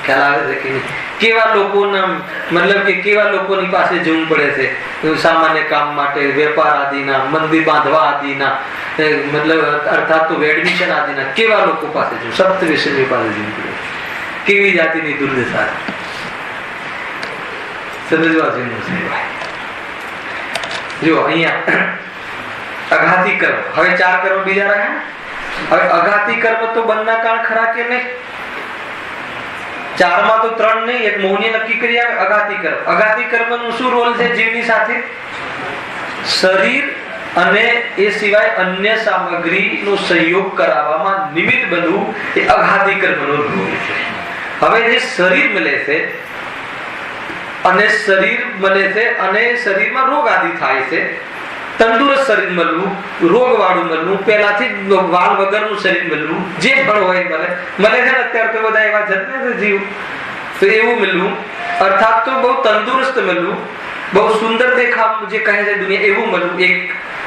ખ્યાલ આવે છે કે નહીં? કેવા લોકોના મતલબ કે કેવા લોકોની પાસે જવું પડે છે સામાન્ય કામ માટે, વેપાર આદિના, મંદિર બાંધવા આદિના, મતલબ અર્થાત તો એડમિશન આદિના. કેવા લોકો પાસે જવું? સપ્તવેશની પાસે જવું પડે. કેવી જાતિની દુર્દશા. સમજવા જેવું છે ભાઈ. જો અહીંયા અઘાતી કર્મ, હવે ચાર કર્મ બીજા રહ્યા. હવે અઘાતી કર્મ તો બંધના કાળ ખરા કે નહીં? ચારમાં તો ત્રણ નહીં, એક મોહની નક્કી કરી આવે. અઘાતી કર્મ, અઘાતી કર્મ નું શું રોલ છે જીવની સાથે? શરીર અને એ સિવાય અન્ય સામગ્રીનો સંયોગ કરાવવામાં નિમિત્ત બનવું એ અઘાતી કર્મનો રોલ છે. હવે જે શરીર મળે છે અને શરીરમાં રોગ આદિ થાય છે. તંદુરસ્ત શરીર મળવું, રોગ વાળું મળવું, પેલાથી વાળ વગરનું શરીર મળવું, જે પણ હોય મળે છે ને. અત્યારે તો બધા એવા જન્મે છે જીવ, તો એવું મળવું અર્થાત તો બહુ તંદુરસ્ત મળવું, બહુ સુંદર દેખાવ જે કહે છે દુનિયા એવું મળવું એક.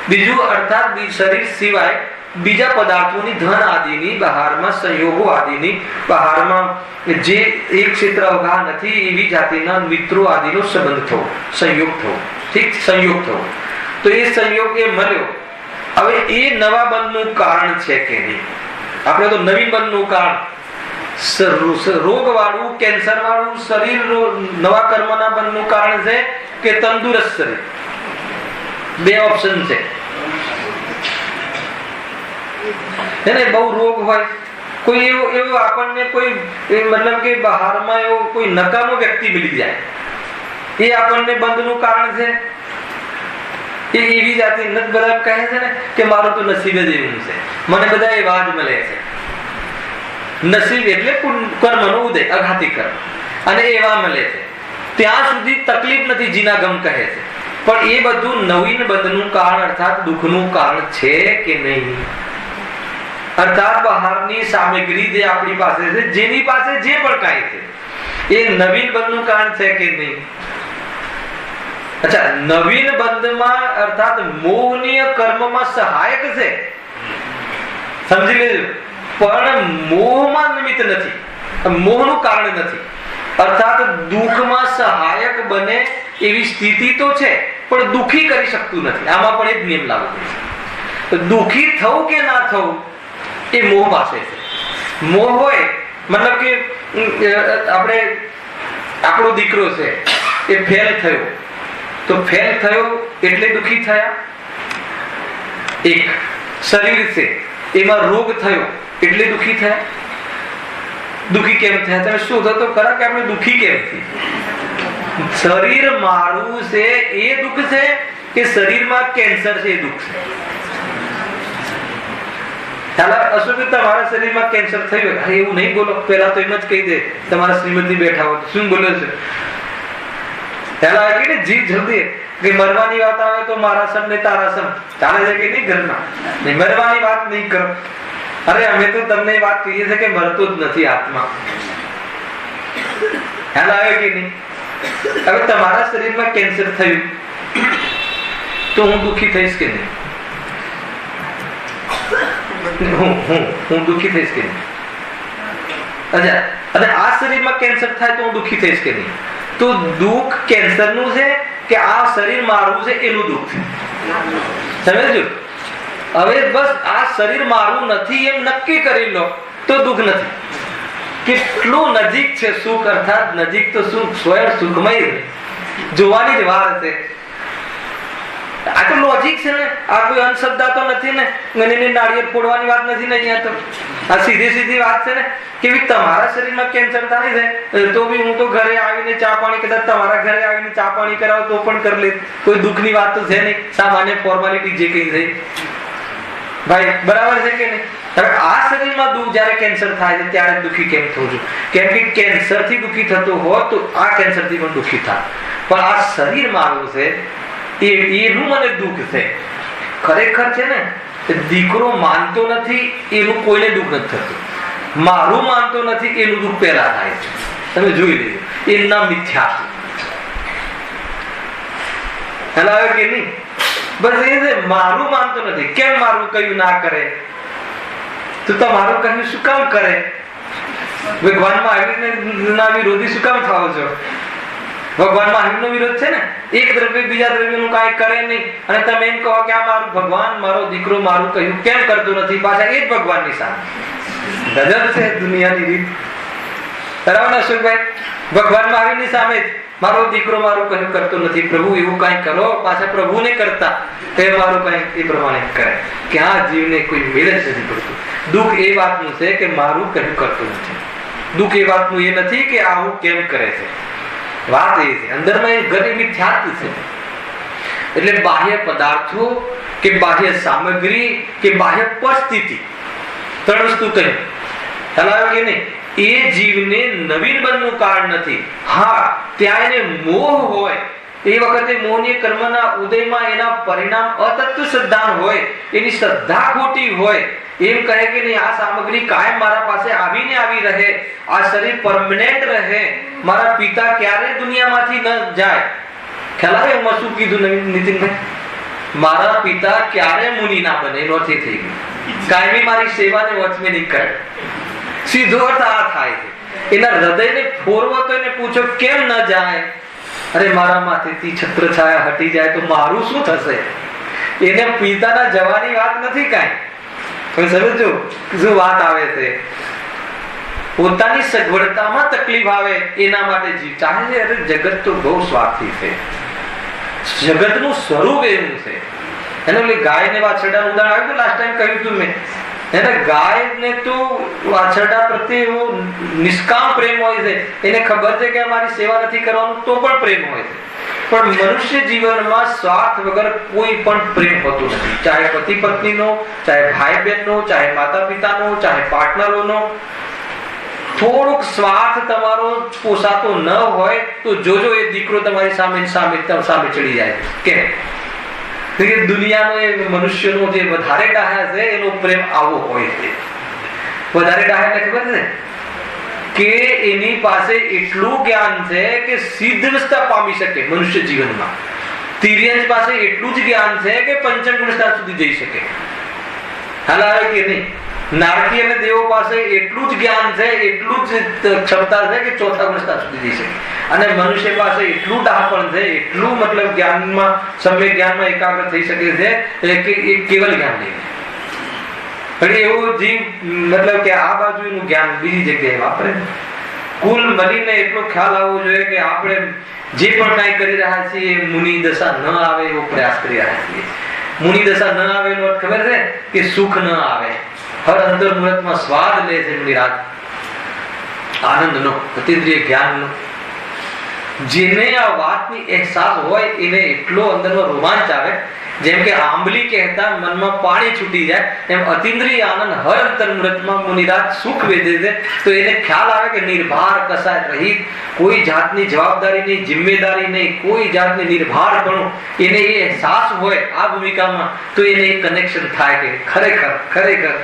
બીજું અર્થાત શરીર સિવાય બીજા પદાર્થોની ધન આદિની બહારમાં સંયોગો આદિની બહારમાં જે એક ક્ષેત્ર અવઘા નથી એવી જાતિના મિત્રો આદિનો સંબંધ થવો, સંયોગ થવો. ઠીક, સંયોગ થવો. તો એ સંયોગ એ મળ્યો હવે એ નવા બંધનું કારણ છે કે નહીં? આપણે તો નવીન બંધનું કારણ રોગ વાળું, કેન્સર વાળું શરીર નવા કર્મના બંધનું કારણ છે કે તંદુરસ્ત શરીર? બે ઓપ્શન છે. એને બહુ રોગ હોય, કોઈ એવો આપણને કોઈ મતલબ કે બહારમાં એવો કોઈ નકામો વ્યક્તિ મળી જાય, એ આપણને બંધનું કારણ છે. એ એવી જાતિ બધા કહે છે ને કે મારું તો નસીબ જ એવું છે, મને બધા એવા જ મળે છે. નસીબ એટલે કર્મનો ઉદય, અઘાતી કર્મ, અને એવા મળે છે. ત્યાં સુધી તકલીફ નથી, જીનાગમ કહે છે. પણ એ બધું નવીન બંધનું કારણ અર્થાત દુઃખનું કારણ છે કે નહીં? અર્થાત બહારની સામગ્રી જે આપણી પાસે છે, જેની પાસે જે પણ કાંઈ છે, એ નવીન બંધનું કારણ છે કે નહીં? અચ્છા, નવીન બંધમાં અર્થાત મોહનીય કર્મમાં સહાયક છે, સમજી લેજો, પણ મોહમાં નિમિત્ત નથી, મોહનું કારણ નથી. અર્થાત દુઃખમાં સહાયક બને એવી સ્થિતિ તો છે, પણ દુઃખી કરી શકતું નથી. આમાં પણ એક નિયમ લાગુ પડે છે. દુઃખી થવું કે ના થવું એ મોહ પાસે છે. મોહ હોય મતલબ કે આપણે આપણો દીકરો છે, એ ફેલ થયો, તો ફેલ થયો એટલે દુઃખી થયા. એક શરીર છે, એમાં રોગ થયો એટલે દુઃખી થયા. દુઃખી કેમ થયા? તમે શું થતો ખરા કે આપણે દુઃખી કેમ થઈએ? શરીર મારું છે એ દુઃખ છે કે શરીરમાં કેન્સર છે એ દુઃખ છે? તમારા શરીરમાં કેન્સર થયું, એવું નહીં બોલો. પેલા તો એમ જ કહી દે, તમારા શ્રીમતી બેઠા હોય શું બોલે છે? પેલા કે જીવ જલ્દી કે મરવાની વાત આવે તો મારા સમ ને તારા સમ ચાલે છે કે નહીં? ઘરમાં મરવાની વાત નહીં કરો. અરે અમે તો તમને વાત કહીએ છીએ કે મરતો જ નથી આત્મા. ખ્યાલ આવે કે નહીં? હવે તમારા શરીરમાં કેન્સર થયું તો હું દુઃખી થઈશ કે નહીં? હું દુઃખી થઈશ કે નહીં? અચ્છા, અને આ શરીરમાં કેન્સર થાય તો હું દુઃખી થઈશ કે નહીં? તો દુઃખ કેન્સરનું છે કે આ શરીર મારું છે એનું દુઃખ છે? સમજ્યું? હવે બસ આ શરીર મારું નથી એમ નક્કી કરી લો તો દુઃખ નથી. કેટલું નજીક છે સુખ, અર્થાત નજીક તો સુખ સ્વયં સુખમય જોવાની જ વાર છે. આ તો લોજિક છે ને, આ કોઈ અંધશ્રદ્ધા તો નથી ને, નાળિયેર ફોડવાની વાત નથી ને. અહીંયા તો આ સીધી વાત છે ને કે તમારા શરીરમાં કેન્સર થાય છે તો બી હું તો ઘરે આવીને ચા પાણી, કદાચ તમારા ઘરે આવીને ચા પાણી કરાવો તો પણ કરી લે. કોઈ દુઃખની વાત તો છે નહીં, સામાન્ય ફોર્માલિટી જે કઈ છે ભાઈ, બરાબર છે કે નહીં? હવે આ શરીરમાં દુઃખ જયારે કેન્સર થાય છે ત્યારે દુઃખી કેમ થવું છું? કેમ કે કેન્સર થી દુઃખી થતો હોત તો આ કેન્સર થી પણ દુઃખી થાય. પણ આ શરીર મારું છે એનું મને દુઃખ છે. ખરેખર છે ને, દીકરો માનતો નથી એનું કોઈને દુઃખ નથી થતું, મારું માનતો નથી એનું દુઃખ પહેલા થાય છે. તમે જોઈ લેજો, એમના મિથ્યા હેલા કે નહીં? બસ એ છે, મારું માનતો નથી. કેમ મારું કયું ના કરે? તો તમારું કહ્યું શું કામ કરે? ભગવાનમાં આવીને વિરોધી શું કામ થાવ છો? ભગવાનમાં આવીનો વિરોધ છે ને, એક દ્રવ્ય બીજા દ્રવ્યનું કાંઈ કરે નહીં, અને તમે એમ કહો કે આ મારું ભગવાન, મારો દીકરો મારું કહ્યું કેમ કરતો નથી? પાછા એ જ ભગવાનની સામે. ગજબ છે દુનિયાની રીત. બરાબર ને અશોકભાઈ? ભગવાનમાં આવીની સામે જ મારો દીકરો મારું કહ્યું કરતો નથી, પ્રભુ એવું કઈ કરો. પાછા પ્રભુને કરતા તે મારું કઈ એ પ્રમાણે કરે કે આ જીવને કોઈ મેળ જ નથી પડતું. દુઃખ એ વાતનું છે કે મારું કહ્યું કરતું નથી. દુઃખ એ વાતનું એ નથી કે આવું કેમ કરે છે. વાત એ છે અંદરમાં એ ઘણી મિથ્યાત્વ છે. એટલે બાહ્ય પદાર્થો કે બાહ્ય સામગ્રી કે બાહ્ય પરિસ્થિતિ, ત્રણ વસ્તુ કહ્યું હલાવ્યો કે નહીં, એ જીવને નવીન બનનું કારણ નથી. હા, ત્યાં એને મોહ હોય એ વખતે મોહની કર્મના ઉદયમાં એના પરિણામ અતત્વ શ્રદ્ધા હોય, એની શ્રદ્ધા ખોટી હોય, એમ કહે કે નહીં આ સામગ્રી કાયમ મારા પાસે આવીને આવી રહે, આ શરીર પરમેનન્ટ રહે, મારા પિતા ક્યારે દુનિયામાંથી ન જાય. ખ્યાલ આવે એમાં શું કીધું નીતિનભાઈ? મારા પિતા ક્યારે મુનિ ના બને એનો અર્થ થઈ ગયો કાયમી મારી સેવાને વચમે નહીં કરે. સીધો અર્થ આ થાય છે. એના હૃદયને ફોરવો તો એને પૂછો કેમ ન જાય? અરે મારા માથેથી છત્ર છાયા હટી જાય તો મારું શું થશે? એને પિતાના જવાની વાત નથી કાંઈ. તમે સમજો શું વાત આવે છે. પોતાની સગવડતામાં તકલીફ આવે એના માટે જીવ ચાહે છે. અરે જગત તો બહુ સ્વાર્થી છે. જગતનું સ્વરૂપ એવું છે. એને ઓલી ગાય ને વાછરડાનું ઉદાહરણ આવ્યું લાસ્ટ ટાઈમ કહ્યું હતું મેં. એને ગાય ને તો વાછરડા પ્રત્યે એવો નિષ્કામ પ્રેમ હોય છે. એને ખબર છે કે અમારી સેવા નથી કરવાનું તો પણ પ્રેમ હોય છે. પણ મનુષ્ય જીવનમાં સ્વાર્થ વગર કોઈ પણ પ્રેમ હોતું નથી. ચાહે પતિ પત્નીનો, ચાહે ભાઈ બહેનનો, ચાહે માતા પિતાનો, ચાહે પાર્ટનરોનો. થોડુંક સ્વાર્થ તમારો પોસાતો ન હોય તો જોજો એ દીકરો તમારી સામે ચડી જાય. કેમ? દુનિયાનો એ મનુષ્યનો જે વધારે ડાહ્યા છે એનો પ્રેમ આવો હોય છે. વધારે ડાહ્યા એટલે ખબર છે કે એની પાસે એટલું જ્ઞાન છે કે સિદ્ધવસ્થા પામી શકે મનુષ્ય જીવનમાં. તિર્યંજ પાસે એટલું જ જ્ઞાન છે કે પંચમ ગુણસ્થાન સુધી જઈ શકે. હાલ આવે કે નહીં? નારકી અને દેવો પાસે એટલું જ જ્ઞાન છે, એટલું જ ક્ષમતા છે કે ચોથા ગુણસ્થાન સુધી જઈ શકે. અને મનુષ્ય પાસે એટલું ડાહપણ છે, એટલું મતલબ જ્ઞાનમાં સમ્યક જ્ઞાનમાં એકાગ્ર થઈ શકે છે કે એ કેવલ જ્ઞાન નહીં. એવું જીવ મતલબ કે આ બાજુ એનું જ્ઞાન બીજી જગ્યાએ વાપરે. કુલ મળીને એટલો ખ્યાલ આવવો જોઈએ કે આપણે જે પણ કાંઈ કરી રહ્યા છીએ મુનિ દશા ન આવે એવો પ્રયાસ કરી રહ્યા છીએ. મુનિ દશા ન આવે એનો અર્થ ખબર છે કે સુખ ન આવે. હર અંતર મુહૂર્તમાં સ્વાદ લે છે નિરાત આનંદનો, અતિન્દ્રિય જ્ઞાનનો. જેને આ વાતની અહેસાસ હોય એને એટલો અંદરનો રોમાંચ આવે. જેમ કે આંબલી કહેતા મનમાં પાણી છૂટી જાય એમ અતિન્દ્રિય આનંદ હર અંતર મુહૂર્તમાં મુનિરાત સુખ વેદે છે. તો એને ખ્યાલ આવે કે નિર્ભાર કસાય રહિત, કોઈ જાતની જવાબદારી નહીં, જિમ્મેદારી નહીં, કોઈ જાતની નિર્ભારપણું એને એ અહેસાસ હોય આ ભૂમિકામાં. તો એને એક કનેક્શન થાય કે ખરેખર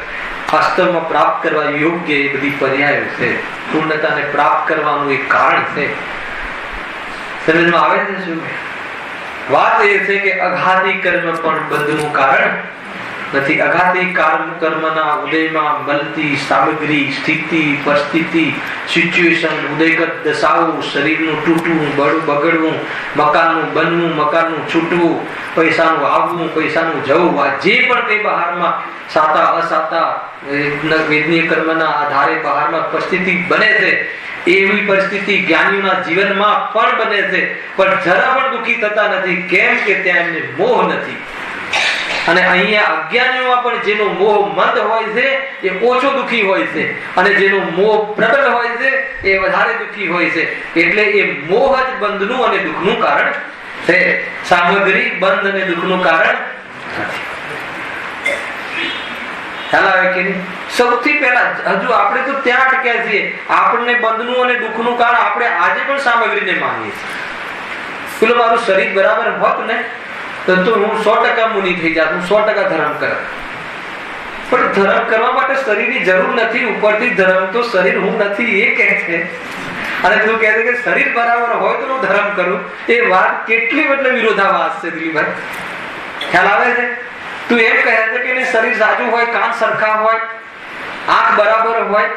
વાસ્તવમાં પ્રાપ્ત કરવા યોગ્ય એ બધી પર્યાયો છે. પૂર્ણતાને પ્રાપ્ત કરવાનું એક કારણ છે. સમજમાં આવે છે શું? વાત એ છે કે અઘાતી કર્મ પણ બંધનું કારણ નથી. અઘાતી કર્મના ઉદયમાં મળતી સામગ્રી, સ્થિતિ, પરિસ્થિતિ, સિચ્યુએશન, ઉદયગત દશાઓ, શરીરનું તૂટવું, બગડવું, મકાનનું બનવું, મકાનનું છૂટવું, પૈસાનું આવવું, પૈસાનું જવું, આ જે પણ તે બહારમાં સાતા અસાતા વેદનીય કર્મના આધારે બહારમાં પરિસ્થિતિ બને છે. એવી પરિસ્થિતિ જ્ઞાનીઓના જીવનમાં પણ બને છે, પણ જરા પણ દુઃખી થતા નથી. કેમ કે ત્યાં એમને મોહ નથી. અને અહીંયા અજ્ઞાનીઓમાં પણ જેનો મોહ મંદ હોય છે એ ઓછો દુઃખી હોય છે, અને જેનો મોહ પ્રબળ હોય છે એ વધારે દુઃખી હોય છે. એટલે એ મોહ જ બંધનું અને દુઃખનું કારણ છે. સામગ્રી બંધ અને દુઃખનું કારણ નથી. ખ્યાલ આવે કે નહીં? સૌથી પહેલા હજુ આપણે તો ત્યાં અટક્યા છીએ. આપણને બંધનું અને દુઃખનું કારણ આપણે આજે પણ સામગ્રીને માનીએ છીએ. પેલું મારું શરીર બરાબર હોત ને તો હું 100% મુનિ થઈ જાત, હું 100% ધર્મ કરત. પણ ધર્મ કરવા માટે શરીરની જરૂર નથી. ઉપરથી ધર્મ તો શરીર હું નથી એ કહે છે. અને તું કહે છે કે શરીર બરાબર હોય તો હું ધર્મ કરું. એ વાત કેટલી મતલબ વિરોધાભાસ છે દિલીપભાઈ. ખ્યાલ આવે છે? તું એમ કહે છે કે શરીર સાચું હોય, કાન સરખા હોય, આંખ બરાબર હોય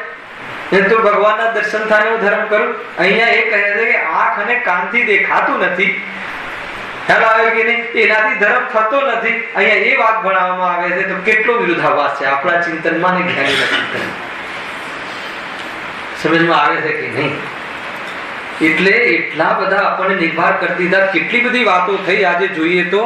તો ભગવાનના દર્શન થાય હું ધર્મ કરું. અહીંયા એ કહે છે કે આંખ અને કાનથી દેખાતું નથી. ખ્યાલ આવે કે નહીં? એનાથી ધર્મ થતો નથી. અહીંયા એ વાત ભણાવવામાં આવે છે. તો કેટલો વિરોધાભાસ છે આપણા ચિંતનમાં ને જ્ઞાનીના ચિંતન. સમજમાં આવે છે કે નહીં? એટલે એટલા બધા આપણને નિર્ભર કરતી દીધા. કેટલી બધી વાતો થઈ. આજે જોઈએ તો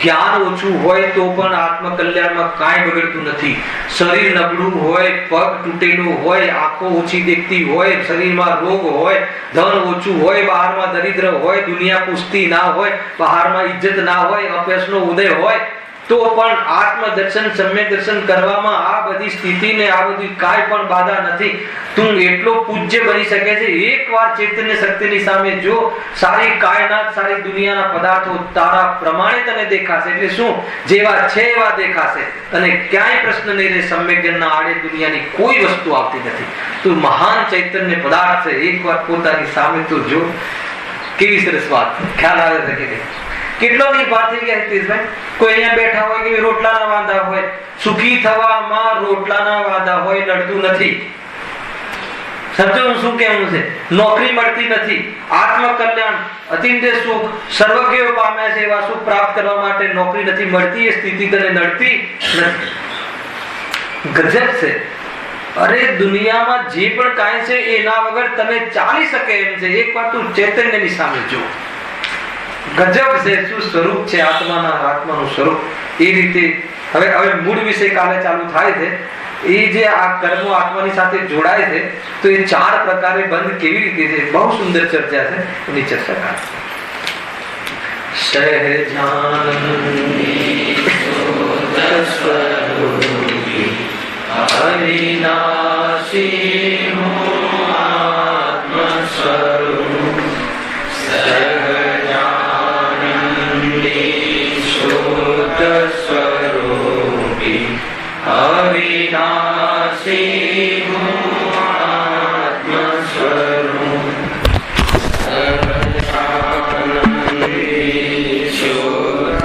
જ્ઞાન ઓછું હોય તો પણ આત્મકલ્યાણમાં કાંઈ બગડતું નથી. શરીર નબળું હોય, પગ તૂટેલું હોય, આંખો ઓછી દેખતી હોય, શરીરમાં રોગ હોય, ધન ઓછું હોય, બહારમાં દરિદ્ર હોય, દુનિયા પૂછતી ના હોય, બહારમાં ઇજ્જત ના હોય, અપયશનો ઉદય હોય, તો પણ આત્મદર્શન, સમ્યક દર્શન કરવામાં આ બધી સ્થિતિને આ બધી કાંઈ પણ બાધા નથી. તું એટલો પૂજ્ય બની શકે છે. એકવાર ચૈતન્ય શક્તિની સામે જો સારી કાયનાત, સારી દુનિયાના પદાર્થો તારા પ્રમાણે તને દેખાશે. એટલે શું? જેવા છે એવા દેખાશે. અને ક્યાંય પ્રશ્ન નહીં રહે. સમ્યક જ્ઞાનના આડે દુનિયાની કોઈ વસ્તુ આવતી નથી. તું મહાન ચૈતન્ય પદાર્થ છે. એકવાર પોતાની સામે તો જો. કેવી સરસ વાત. ખ્યાલ આવે છે કે નહીં? કેટલો નિર્ભર થઈ ગયા હિતેશભાઈ. કોઈ અહીંયા બેઠા હોય કે રોટલાના વાંધા હોય, સુખી થવામાં રોટલાના વાંધા હોય, લડતું નથી. સમજો હું શું કહેવું છે? નોકરી મળતી નથી, આત્મકલ્યાણ, અતિંદ્ય સુખ, સર્વજ્ઞ પામ્યા છે એવા સુખ પ્રાપ્ત કરવા માટે નોકરી નથી મળતી, એ સ્થિતિ તને નડતી નથી. ગજબ છે. અરે દુનિયામાં જે પણ કાંઈ છે એના વગર તમે ચાલી શકે એમ છે. એક વાર તું ચૈતન્યની સામે જો. ગજબ છે, શું સ્વરૂપ છે આત્માનું સ્વરૂપ. એ રીતે હવે મૂળ વિષય કાલે ચાલુ થાય છે. એ જે આ કર્મો આત્માની સાથે જોડાય છે, તો એ 4 પ્રકારે બંધ કેવી રીતે છે, બહુ સુંદર ચર્ચા છે. એની ચર્ચા કર. સહેજાનંદ અવિનાશી